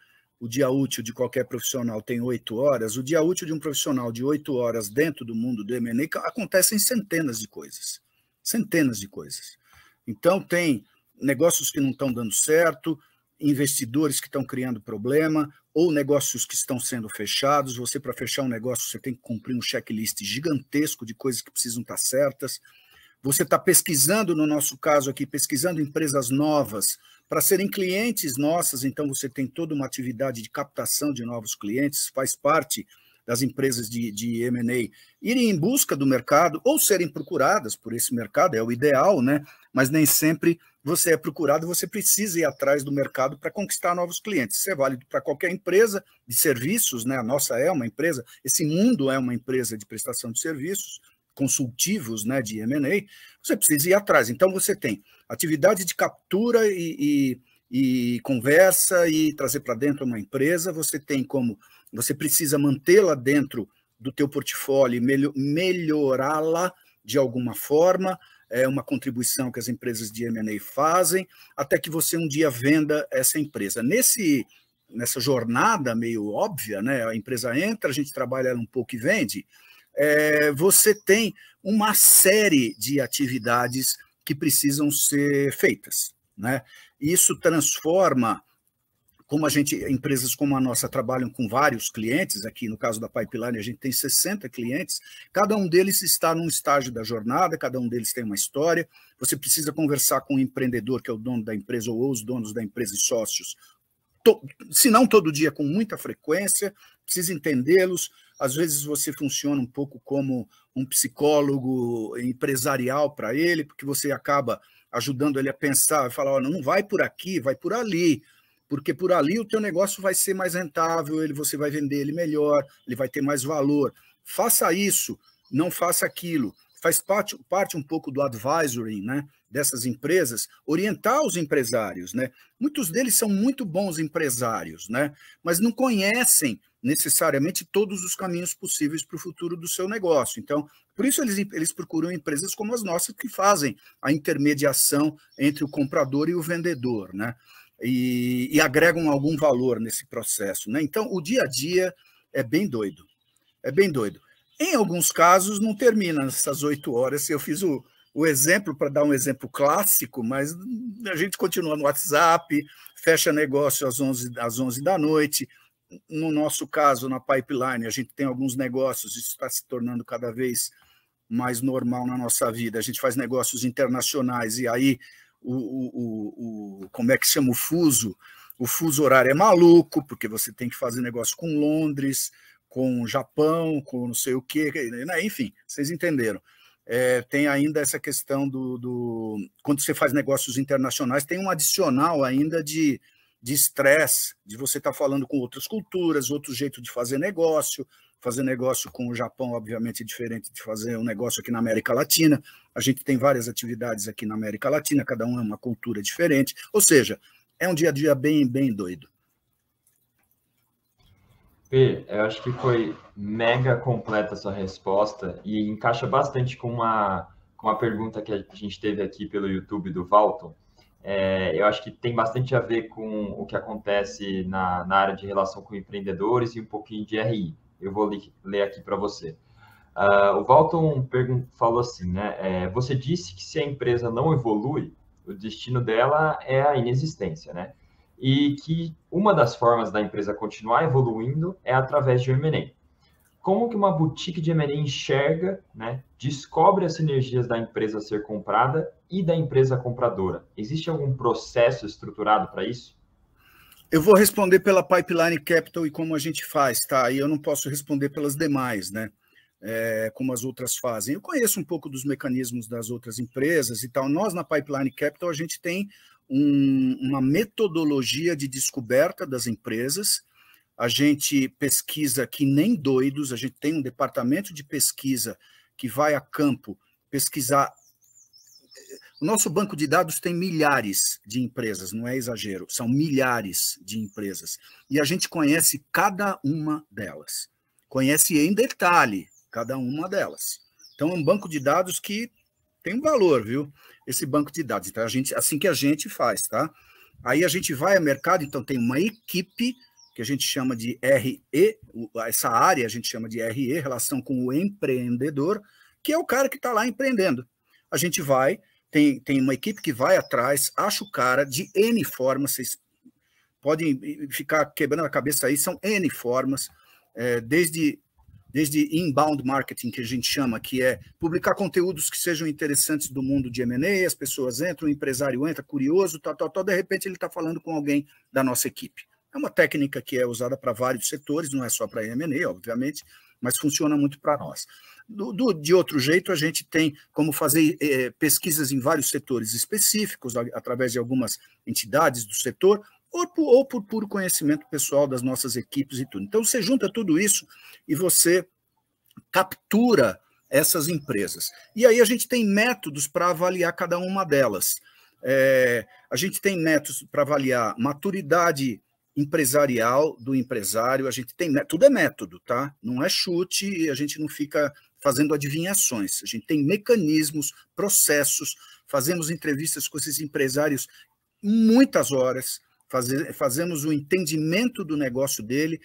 o dia útil de qualquer profissional tem 8 horas, o dia útil de um profissional de 8 horas dentro do mundo do M&A acontecem centenas de coisas. Centenas de coisas. Então, tem negócios que não estão dando certo, investidores que estão criando problema, ou negócios que estão sendo fechados. Você, para fechar um negócio, você tem que cumprir um checklist gigantesco de coisas que precisam estar certas. Você está pesquisando, no nosso caso aqui, pesquisando empresas novas para serem clientes nossas, então você tem toda uma atividade de captação de novos clientes, faz parte das empresas de M&A irem em busca do mercado ou serem procuradas por esse mercado, é o ideal, né? Mas nem sempre você é procurado, você precisa ir atrás do mercado para conquistar novos clientes. Isso é válido para qualquer empresa de serviços, né? A nossa é uma empresa, esse mundo é uma empresa de prestação de serviços consultivos, né, de M&A, você precisa ir atrás. Então, você tem atividade de captura e e conversa e trazer para dentro uma empresa, você precisa mantê-la dentro do teu portfólio e melhorá-la de alguma forma, é uma contribuição que as empresas de M&A fazem, até que você um dia venda essa empresa. Nessa jornada meio óbvia, né? A empresa entra, a gente trabalha ela um pouco e vende, você tem uma série de atividades que precisam ser feitas, né? Isso transforma, como empresas como a nossa trabalham com vários clientes, aqui no caso da Pipeline a gente tem 60 clientes, cada um deles está num estágio da jornada, cada um deles tem uma história, você precisa conversar com o empreendedor, que é o dono da empresa, ou os donos da empresa e sócios, se não todo dia, com muita frequência, precisa entendê-los. Às vezes você funciona um pouco como um psicólogo empresarial para ele, porque você acaba ajudando ele a pensar, falar, não vai por aqui, vai por ali, porque por ali o teu negócio vai ser mais rentável, você vai vender ele melhor, ele vai ter mais valor. Faça isso, não faça aquilo. Faz parte um pouco do advisory, né, dessas empresas, orientar os empresários, né? Muitos deles são muito bons empresários, né, mas não conhecem necessariamente todos os caminhos possíveis para o futuro do seu negócio. Então, por isso eles procuram empresas como as nossas, que fazem a intermediação entre o comprador e o vendedor, né, e agregam algum valor nesse processo, né? Então, o dia a dia é bem doido, é bem doido. Em alguns casos, não termina nessas 8 horas. Eu fiz o exemplo para dar um exemplo clássico, mas a gente continua no WhatsApp, fecha negócio às 11 da noite. No nosso caso, na Pipeline, a gente tem alguns negócios, isso está se tornando cada vez mais normal na nossa vida. A gente faz negócios internacionais, e aí, como é que chama o fuso? O fuso horário é maluco, porque você tem que fazer negócio com Londres, com o Japão, com não sei o quê, enfim, vocês entenderam. Tem ainda essa questão quando você faz negócios internacionais, tem um adicional ainda de estresse, de você estar falando com outras culturas, outro jeito de fazer negócio com o Japão, obviamente, é diferente de fazer um negócio aqui na América Latina. A gente tem várias atividades aqui na América Latina, cada um é uma cultura diferente, ou seja, é um dia a dia bem, bem doido. Pê, eu acho que foi mega completa a sua resposta e encaixa bastante com uma pergunta que a gente teve aqui pelo YouTube do Valton. Eu acho que tem bastante a ver com o que acontece na área de relação com empreendedores e um pouquinho de RI. Eu vou ler aqui para você. O Valton falou assim, né? Você disse que se a empresa não evolui, o destino dela é a inexistência, né? E que uma das formas da empresa continuar evoluindo é através de M&A. Como que uma boutique de M&A enxerga, né, descobre as sinergias da empresa a ser comprada e da empresa compradora? Existe algum processo estruturado para isso? Eu vou responder pela Pipeline Capital e como a gente faz, tá? E eu não posso responder pelas demais, né? Como as outras fazem. Eu conheço um pouco dos mecanismos das outras empresas e tal. Nós, na Pipeline Capital, a gente tem uma metodologia de descoberta das empresas. A gente pesquisa que nem doidos, a gente tem um departamento de pesquisa que vai a campo pesquisar. O nosso banco de dados tem milhares de empresas, não é exagero, são milhares de empresas. E a gente conhece cada uma delas. Conhece em detalhe cada uma delas. Então, é um banco de dados que tem um valor, viu? Esse banco de dados. Então, assim que a gente faz, tá? Aí a gente vai ao mercado, então tem uma equipe que a gente chama de RE, essa área a gente chama de RE, relação com o empreendedor, que é o cara que está lá empreendendo. A gente vai, tem uma equipe que vai atrás, acha o cara de N formas, vocês podem ficar quebrando a cabeça aí, são N formas, desde inbound marketing, que a gente chama, que é publicar conteúdos que sejam interessantes do mundo de M&A, as pessoas entram, o empresário entra, curioso, de repente ele está falando com alguém da nossa equipe. É uma técnica que é usada para vários setores, não é só para M&A, obviamente, mas funciona muito para nós. De outro jeito, a gente tem como fazer pesquisas em vários setores específicos, através de algumas entidades do setor, ou por puro conhecimento pessoal das nossas equipes e tudo. Então, você junta tudo isso e você captura essas empresas. E aí a gente tem métodos para avaliar cada uma delas. A gente tem métodos para avaliar maturidade empresarial do empresário, a gente tem, tudo é método, tá? Não é chute, e a gente não fica fazendo adivinhações, a gente tem mecanismos, processos, fazemos entrevistas com esses empresários muitas horas, fazemos o entendimento do negócio dele,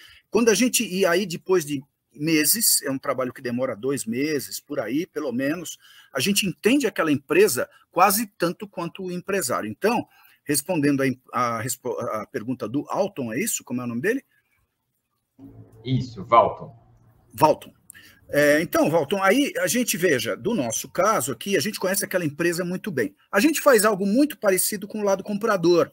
e aí depois de meses, é um trabalho que demora 2 meses, por aí, pelo menos, a gente entende aquela empresa quase tanto quanto o empresário. Então, respondendo a pergunta do Alton, é isso? Como é o nome dele? Isso, Valton. Valton. Então, Valton, aí a gente veja, do nosso caso aqui, a gente conhece aquela empresa muito bem. A gente faz algo muito parecido com o lado comprador.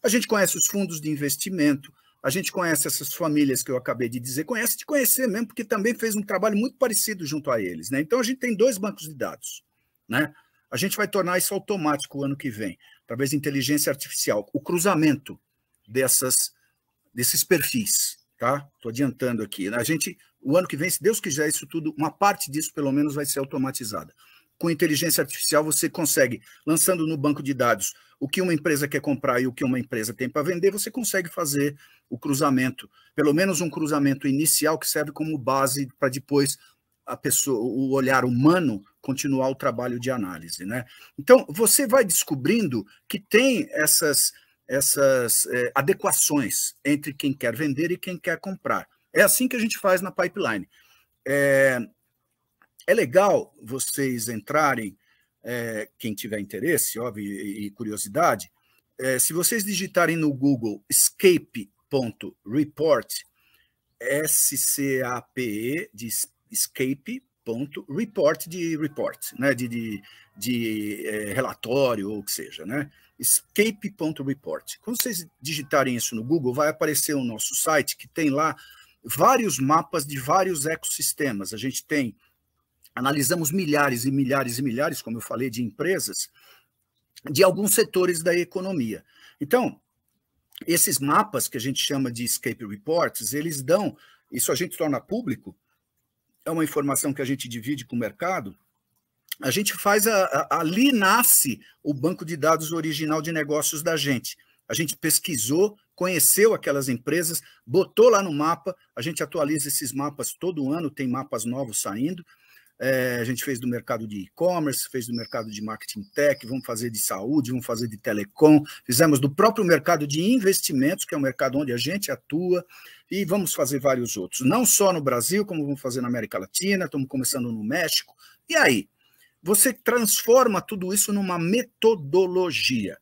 A gente conhece os fundos de investimento, a gente conhece essas famílias que eu acabei de dizer, conhece de conhecer mesmo, porque também fez um trabalho muito parecido junto a eles, né? Então, a gente tem 2 bancos de dados, né? A gente vai tornar isso automático o ano que vem, através de inteligência artificial, o cruzamento desses perfis, tá? Estou adiantando aqui. O ano que vem, se Deus quiser, isso tudo, uma parte disso, pelo menos, vai ser automatizada. Com inteligência artificial, você consegue, lançando no banco de dados o que uma empresa quer comprar e o que uma empresa tem para vender, você consegue fazer o cruzamento, pelo menos um cruzamento inicial que serve como base para depois o olhar humano continuar o trabalho de análise, né? Então, você vai descobrindo que tem essas adequações entre quem quer vender e quem quer comprar. É assim que a gente faz na pipeline. É legal vocês entrarem, quem tiver interesse, óbvio, e curiosidade, se vocês digitarem no Google escape.report, SCAPE, de escape.report, de report, né, de relatório ou o que seja, né? Escape.report. Quando vocês digitarem isso no Google, vai aparecer o nosso site, que tem lá vários mapas de vários ecossistemas. A gente analisamos milhares e milhares e milhares, como eu falei, de empresas, de alguns setores da economia. Então, esses mapas que a gente chama de Escape Reports, eles dão, isso a gente torna público, é uma informação que a gente divide com o mercado, a gente faz, ali nasce o banco de dados original de negócios da gente. A gente pesquisou, conheceu aquelas empresas, botou lá no mapa, a gente atualiza esses mapas todo ano, tem mapas novos saindo, a gente fez do mercado de e-commerce, fez do mercado de marketing tech, vamos fazer de saúde, vamos fazer de telecom, fizemos do próprio mercado de investimentos, que é o mercado onde a gente atua, e vamos fazer vários outros. Não só no Brasil, como vamos fazer na América Latina, estamos começando no México. E aí? Você transforma tudo isso numa metodologia,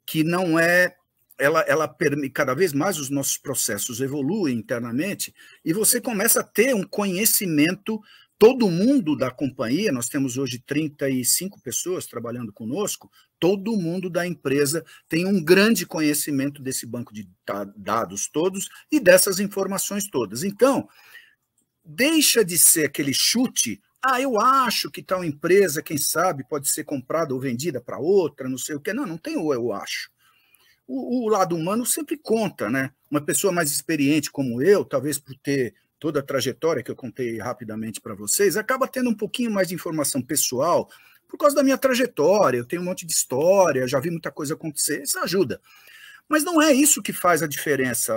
que não é... Ela permite, cada vez mais os nossos processos evoluem internamente, e você começa a ter um conhecimento. Todo mundo da companhia, nós temos hoje 35 pessoas trabalhando conosco, todo mundo da empresa tem um grande conhecimento desse banco de dados todos e dessas informações todas. Então, deixa de ser aquele chute, eu acho que tal empresa, quem sabe, pode ser comprada ou vendida para outra, não sei o quê. Não tem o eu acho. O lado humano sempre conta, né? Uma pessoa mais experiente como eu, talvez por ter toda a trajetória que eu contei rapidamente para vocês, acaba tendo um pouquinho mais de informação pessoal, por causa da minha trajetória, eu tenho um monte de história, já vi muita coisa acontecer, isso ajuda. Mas não é isso que faz a diferença,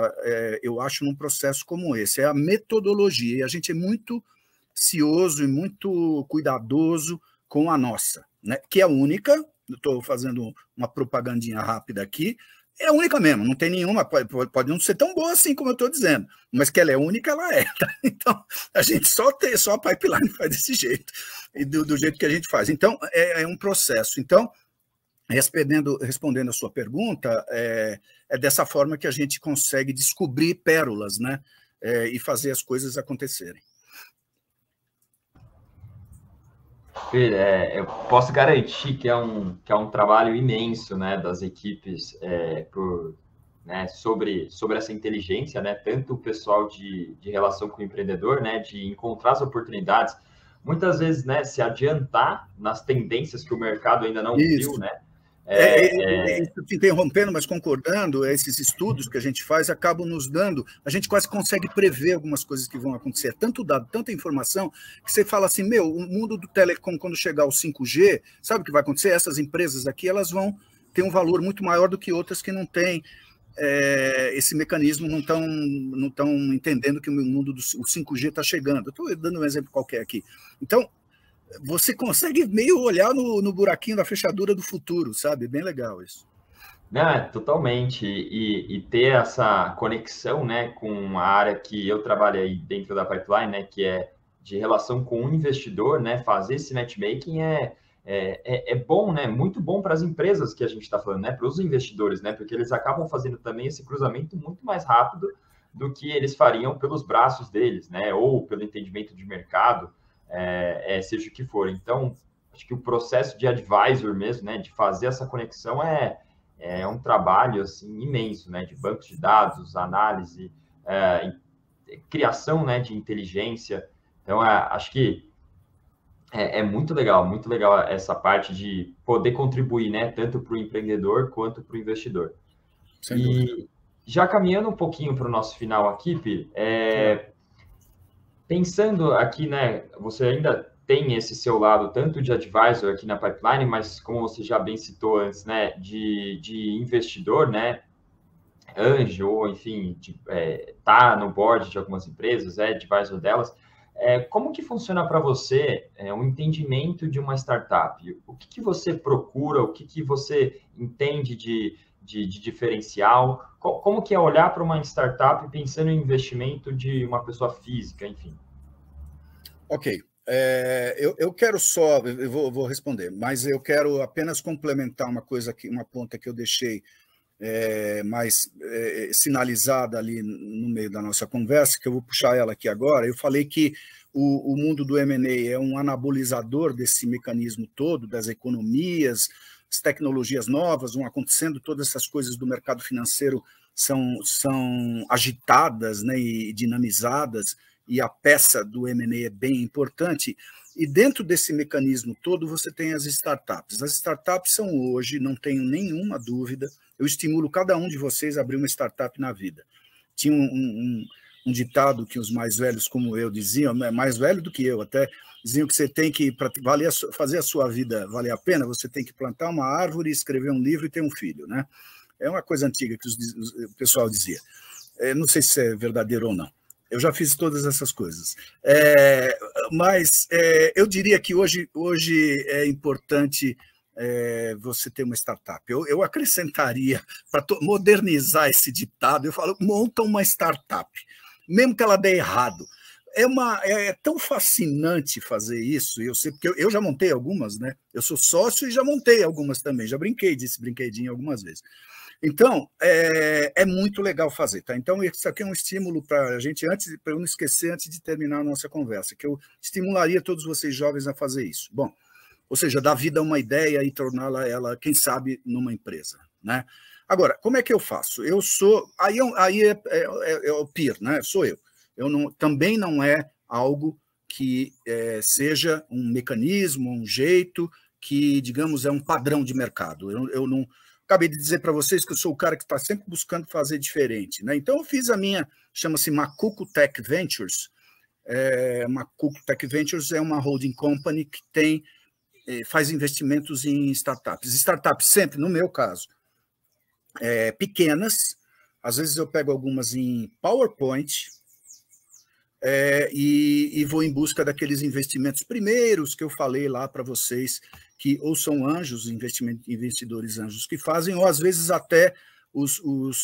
eu acho, num processo como esse, é a metodologia, e a gente é muito cioso e muito cuidadoso com a nossa, né? Que é a única, estou fazendo uma propagandinha rápida aqui, é a única mesmo, não tem nenhuma, pode não ser tão boa assim como eu estou dizendo, mas que ela é única, ela é. Tá? Então, a gente só a pipeline faz desse jeito, e do jeito que a gente faz. Então, é um processo. Então, respondendo a sua pergunta, é dessa forma que a gente consegue descobrir pérolas, né? E fazer as coisas acontecerem. Eu posso garantir que é um trabalho imenso, né, das equipes sobre essa inteligência, né, tanto o pessoal de relação com o empreendedor, né, de encontrar as oportunidades, muitas vezes, né, se adiantar nas tendências que o mercado ainda não viu, né? Te interrompendo, mas concordando, esses estudos que a gente faz acabam nos dando, a gente quase consegue prever algumas coisas que vão acontecer, tanto dado, tanta informação, que você fala assim, o mundo do telecom, quando chegar ao 5G, sabe o que vai acontecer? Essas empresas aqui, elas vão têm um valor muito maior do que outras que não têm esse mecanismo, não estão entendendo que o mundo do 5G está chegando. Estou dando um exemplo qualquer aqui. Então, você consegue meio olhar no buraquinho da fechadura do futuro, sabe? Bem legal isso. Não, totalmente. E ter essa conexão, né, com a área que eu trabalhei dentro da Pipeline, né, que é de relação com o investidor, né, fazer esse matchmaking é bom, né, muito bom para as empresas que a gente está falando, né, para os investidores, né, porque eles acabam fazendo também esse cruzamento muito mais rápido do que eles fariam pelos braços deles, né, ou pelo entendimento de mercado, seja o que for. Então, acho que o processo de advisor mesmo, né, de fazer essa conexão é um trabalho assim imenso, né, de bancos de dados, análise, criação, né, de inteligência. Então, acho que muito legal essa parte de poder contribuir, né, tanto para o empreendedor quanto para o investidor. Sem dúvida. Já caminhando um pouquinho para o nosso final aqui, Pi, pensando aqui, né, você ainda tem esse seu lado tanto de advisor aqui na Pipeline, mas como você já bem citou antes, né, de investidor, né, anjo, ou enfim, tá no board de algumas empresas, advisor delas. Como que funciona para você um entendimento de uma startup? O que você procura, o que você entende de diferencial? Como que é olhar para uma startup pensando em investimento de uma pessoa física, enfim? Ok. Eu quero só, eu vou responder, mas eu quero apenas complementar uma coisa aqui, uma ponta que eu deixei mais sinalizada ali no meio da nossa conversa, que eu vou puxar ela aqui agora. Eu falei que o mundo do M&A é um anabolizador desse mecanismo todo, das economias, as tecnologias novas vão acontecendo, todas essas coisas do mercado financeiro são agitadas, né, e dinamizadas, e a peça do M&A é bem importante. E dentro desse mecanismo todo, você tem as startups. As startups são hoje, não tenho nenhuma dúvida, eu estimulo cada um de vocês a abrir uma startup na vida. Tinha um ditado que os mais velhos, como eu, diziam, mais velho do que eu até, diziam que você tem que, para fazer a sua vida valer a pena, você tem que plantar uma árvore, escrever um livro e ter um filho, né? É uma coisa antiga que o pessoal dizia. Não sei se é verdadeiro ou não. Eu já fiz todas essas coisas. Mas eu diria que hoje é importante você ter uma startup. Eu acrescentaria, para modernizar esse ditado, eu falo, monta uma startup, mesmo que ela dê errado. É tão fascinante fazer isso, eu sei, porque eu já montei algumas, né? Eu sou sócio e já montei algumas também, já brinquei desse brinquedinho algumas vezes. Então, é muito legal fazer, tá? Então, isso aqui é um estímulo para a gente, para eu não esquecer, antes de terminar a nossa conversa, que eu estimularia todos vocês jovens a fazer isso. Bom, ou seja, dar vida a uma ideia e torná-la, quem sabe, numa empresa, né? Agora, como é que eu faço? Eu sou... Aí é o peer, né? Sou eu. Também não é algo que seja um mecanismo, um jeito que, digamos, é um padrão de mercado. Eu não... Acabei de dizer para vocês que eu sou o cara que está sempre buscando fazer diferente, né? Então, eu fiz a minha, chama-se Macuco Tech Ventures. Macuco Tech Ventures é uma holding company que faz investimentos em startups. Startups sempre, no meu caso, pequenas. Às vezes eu pego algumas em PowerPoint e vou em busca daqueles investimentos primeiros que eu falei lá para vocês, que ou são anjos, investidores anjos que fazem, ou às vezes até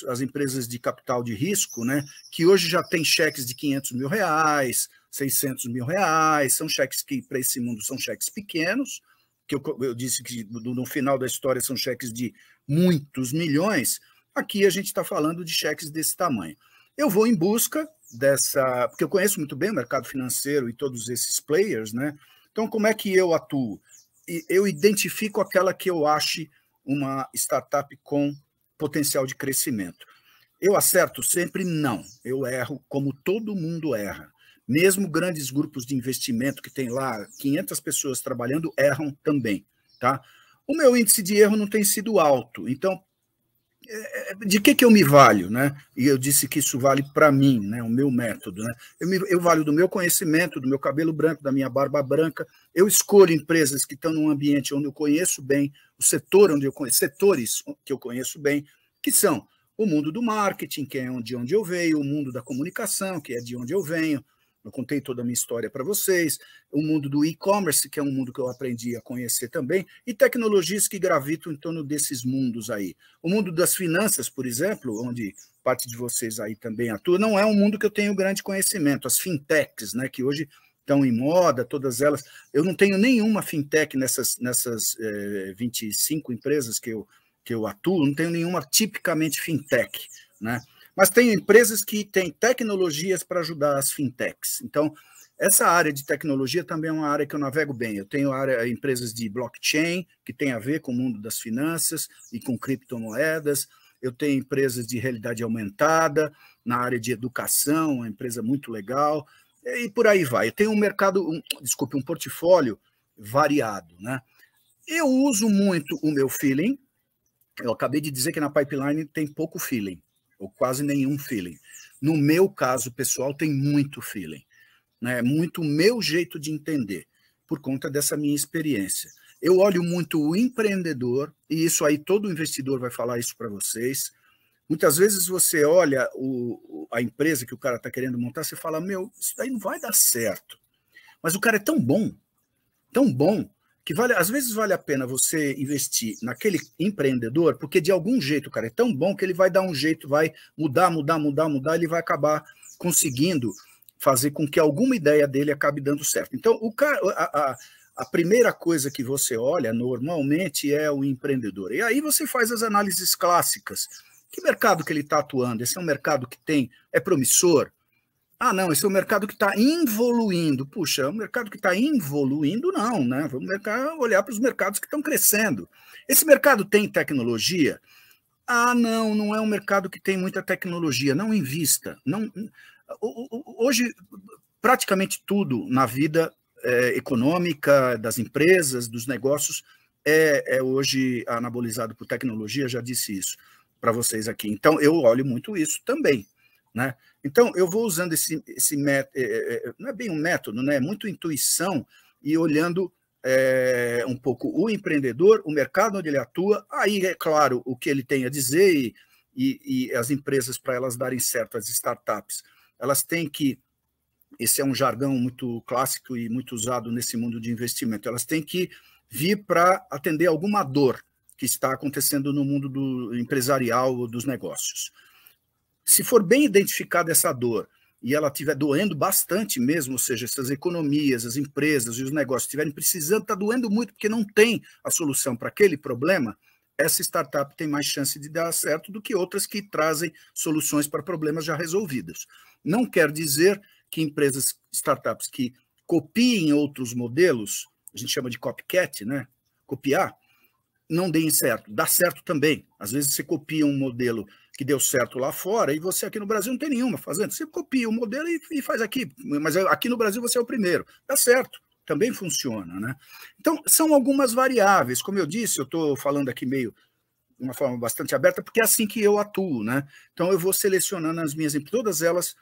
as empresas de capital de risco, né, que hoje já tem cheques de R$500 mil, R$600 mil, são cheques que para esse mundo são cheques pequenos, que eu disse que no final da história são cheques de muitos milhões. Aqui a gente está falando de cheques desse tamanho. Eu vou em busca porque eu conheço muito bem o mercado financeiro e todos esses players, né? Então, como é que eu atuo? Eu identifico aquela que eu ache uma startup com potencial de crescimento. Eu acerto sempre? Não. Eu erro como todo mundo erra. Mesmo grandes grupos de investimento que tem lá 500 pessoas trabalhando, erram também, tá? O meu índice de erro não tem sido alto. Então, de que eu me valho, né? E eu disse que isso vale para mim, né? O meu método, né? Eu valho do meu conhecimento, do meu cabelo branco, da minha barba branca. Eu escolho empresas que estão num ambiente onde eu conheço bem, o setor onde eu conheço, setores que eu conheço bem, que são o mundo do marketing, que é de onde eu venho, o mundo da comunicação, que é de onde eu venho. Eu contei toda a minha história para vocês, o mundo do e-commerce, que é um mundo que eu aprendi a conhecer também, e tecnologias que gravitam em torno desses mundos aí. O mundo das finanças, por exemplo, onde parte de vocês aí também atua, não é um mundo que eu tenho grande conhecimento. As fintechs, né, que hoje estão em moda, todas elas. Eu não tenho nenhuma fintech nessas 25 empresas que eu atuo, não tenho nenhuma tipicamente fintech, né? Mas tem empresas que têm tecnologias para ajudar as fintechs. Então, essa área de tecnologia também é uma área que eu navego bem. Eu tenho empresas de blockchain, que tem a ver com o mundo das finanças e com criptomoedas. Eu tenho empresas de realidade aumentada, na área de educação, uma empresa muito legal, e por aí vai. Eu tenho um portfólio variado, né? Eu uso muito o meu feeling. Eu acabei de dizer que na pipeline tem pouco feeling, ou quase nenhum feeling. No meu caso pessoal, tem muito feeling, né? Muito o meu jeito de entender, por conta dessa minha experiência. Eu olho muito o empreendedor, e isso aí todo investidor vai falar isso para vocês. Muitas vezes você olha a empresa que o cara está querendo montar, você fala, isso daí não vai dar certo. Mas o cara é tão bom, que às vezes vale a pena você investir naquele empreendedor, porque de algum jeito o cara é tão bom que ele vai dar um jeito, vai mudar, ele vai acabar conseguindo fazer com que alguma ideia dele acabe dando certo. Então, a primeira coisa que você olha normalmente é o empreendedor. E aí você faz as análises clássicas. Que mercado que ele está atuando? Esse é um mercado que é promissor? Ah, não, esse é o mercado que está involuindo. Puxa, o mercado que está involuindo, não, né? Vamos olhar para os mercados que estão crescendo. Esse mercado tem tecnologia? Ah, não é um mercado que tem muita tecnologia. Não invista. Hoje, praticamente tudo na vida econômica, das empresas, dos negócios, é hoje anabolizado por tecnologia, já disse isso para vocês aqui. Então, eu olho muito isso também, né? Então, eu vou usando esse método, não é bem um método, né? É muito intuição e olhando um pouco o empreendedor, o mercado onde ele atua, aí, é claro, o que ele tem a dizer e as empresas, para elas darem certo, as startups, elas têm que, esse é um jargão muito clássico e muito usado nesse mundo de investimento, elas têm que vir para atender alguma dor que está acontecendo no mundo do empresarial dos negócios. Se for bem identificada essa dor e ela estiver doendo bastante mesmo, ou seja, essas economias, as empresas e os negócios estiverem precisando, está doendo muito porque não tem a solução para aquele problema, essa startup tem mais chance de dar certo do que outras que trazem soluções para problemas já resolvidos. Não quer dizer que empresas, startups que copiem outros modelos, a gente chama de copycat, né? Copiar, não deem certo. Dá certo também. Às vezes você copia um modelo que deu certo lá fora e você aqui no Brasil não tem nenhuma fazendo. Você copia o modelo e faz aqui, mas aqui no Brasil você é o primeiro. Dá certo, também funciona, né? Então, são algumas variáveis. Como eu disse, eu estou falando aqui meio de uma forma bastante aberta, porque é assim que eu atuo, né? Então, eu vou selecionando as minhas, todas elas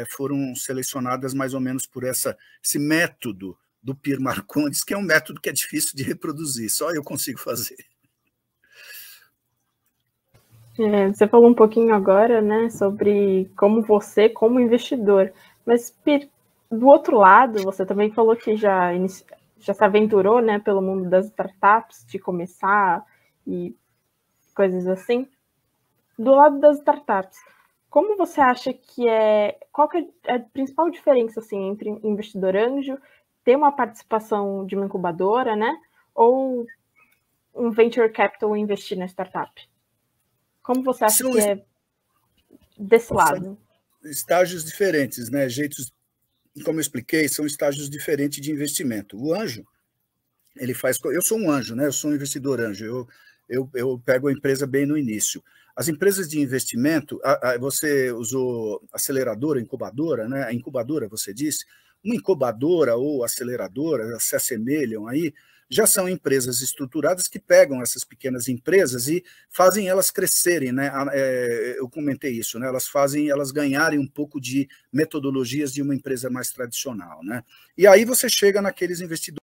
foram selecionadas mais ou menos por esse método do Pierre Marcondes, que é um método que é difícil de reproduzir, só eu consigo fazer. Você falou um pouquinho agora, né, sobre como você, como investidor, mas do outro lado, você também falou que já se aventurou, né, pelo mundo das startups, de começar e coisas assim. Do lado das startups, como você acha qual que é a principal diferença, assim, entre investidor anjo, ter uma participação de uma incubadora, né, ou um venture capital investir na startup? Como você acha que é desse lado? Estágios diferentes, né? Jeitos, como eu expliquei, são estágios diferentes de investimento. O anjo, ele faz... Eu sou um anjo, né? Eu sou um investidor anjo. Eu pego a empresa bem no início. As empresas de investimento, você usou aceleradora, incubadora, né? A incubadora, você disse, uma incubadora ou aceleradora se assemelham aí já são empresas estruturadas que pegam essas pequenas empresas e fazem elas crescerem, né? Eu comentei isso, né? Elas fazem elas ganharem um pouco de metodologias de uma empresa mais tradicional, né? E aí você chega naqueles investidores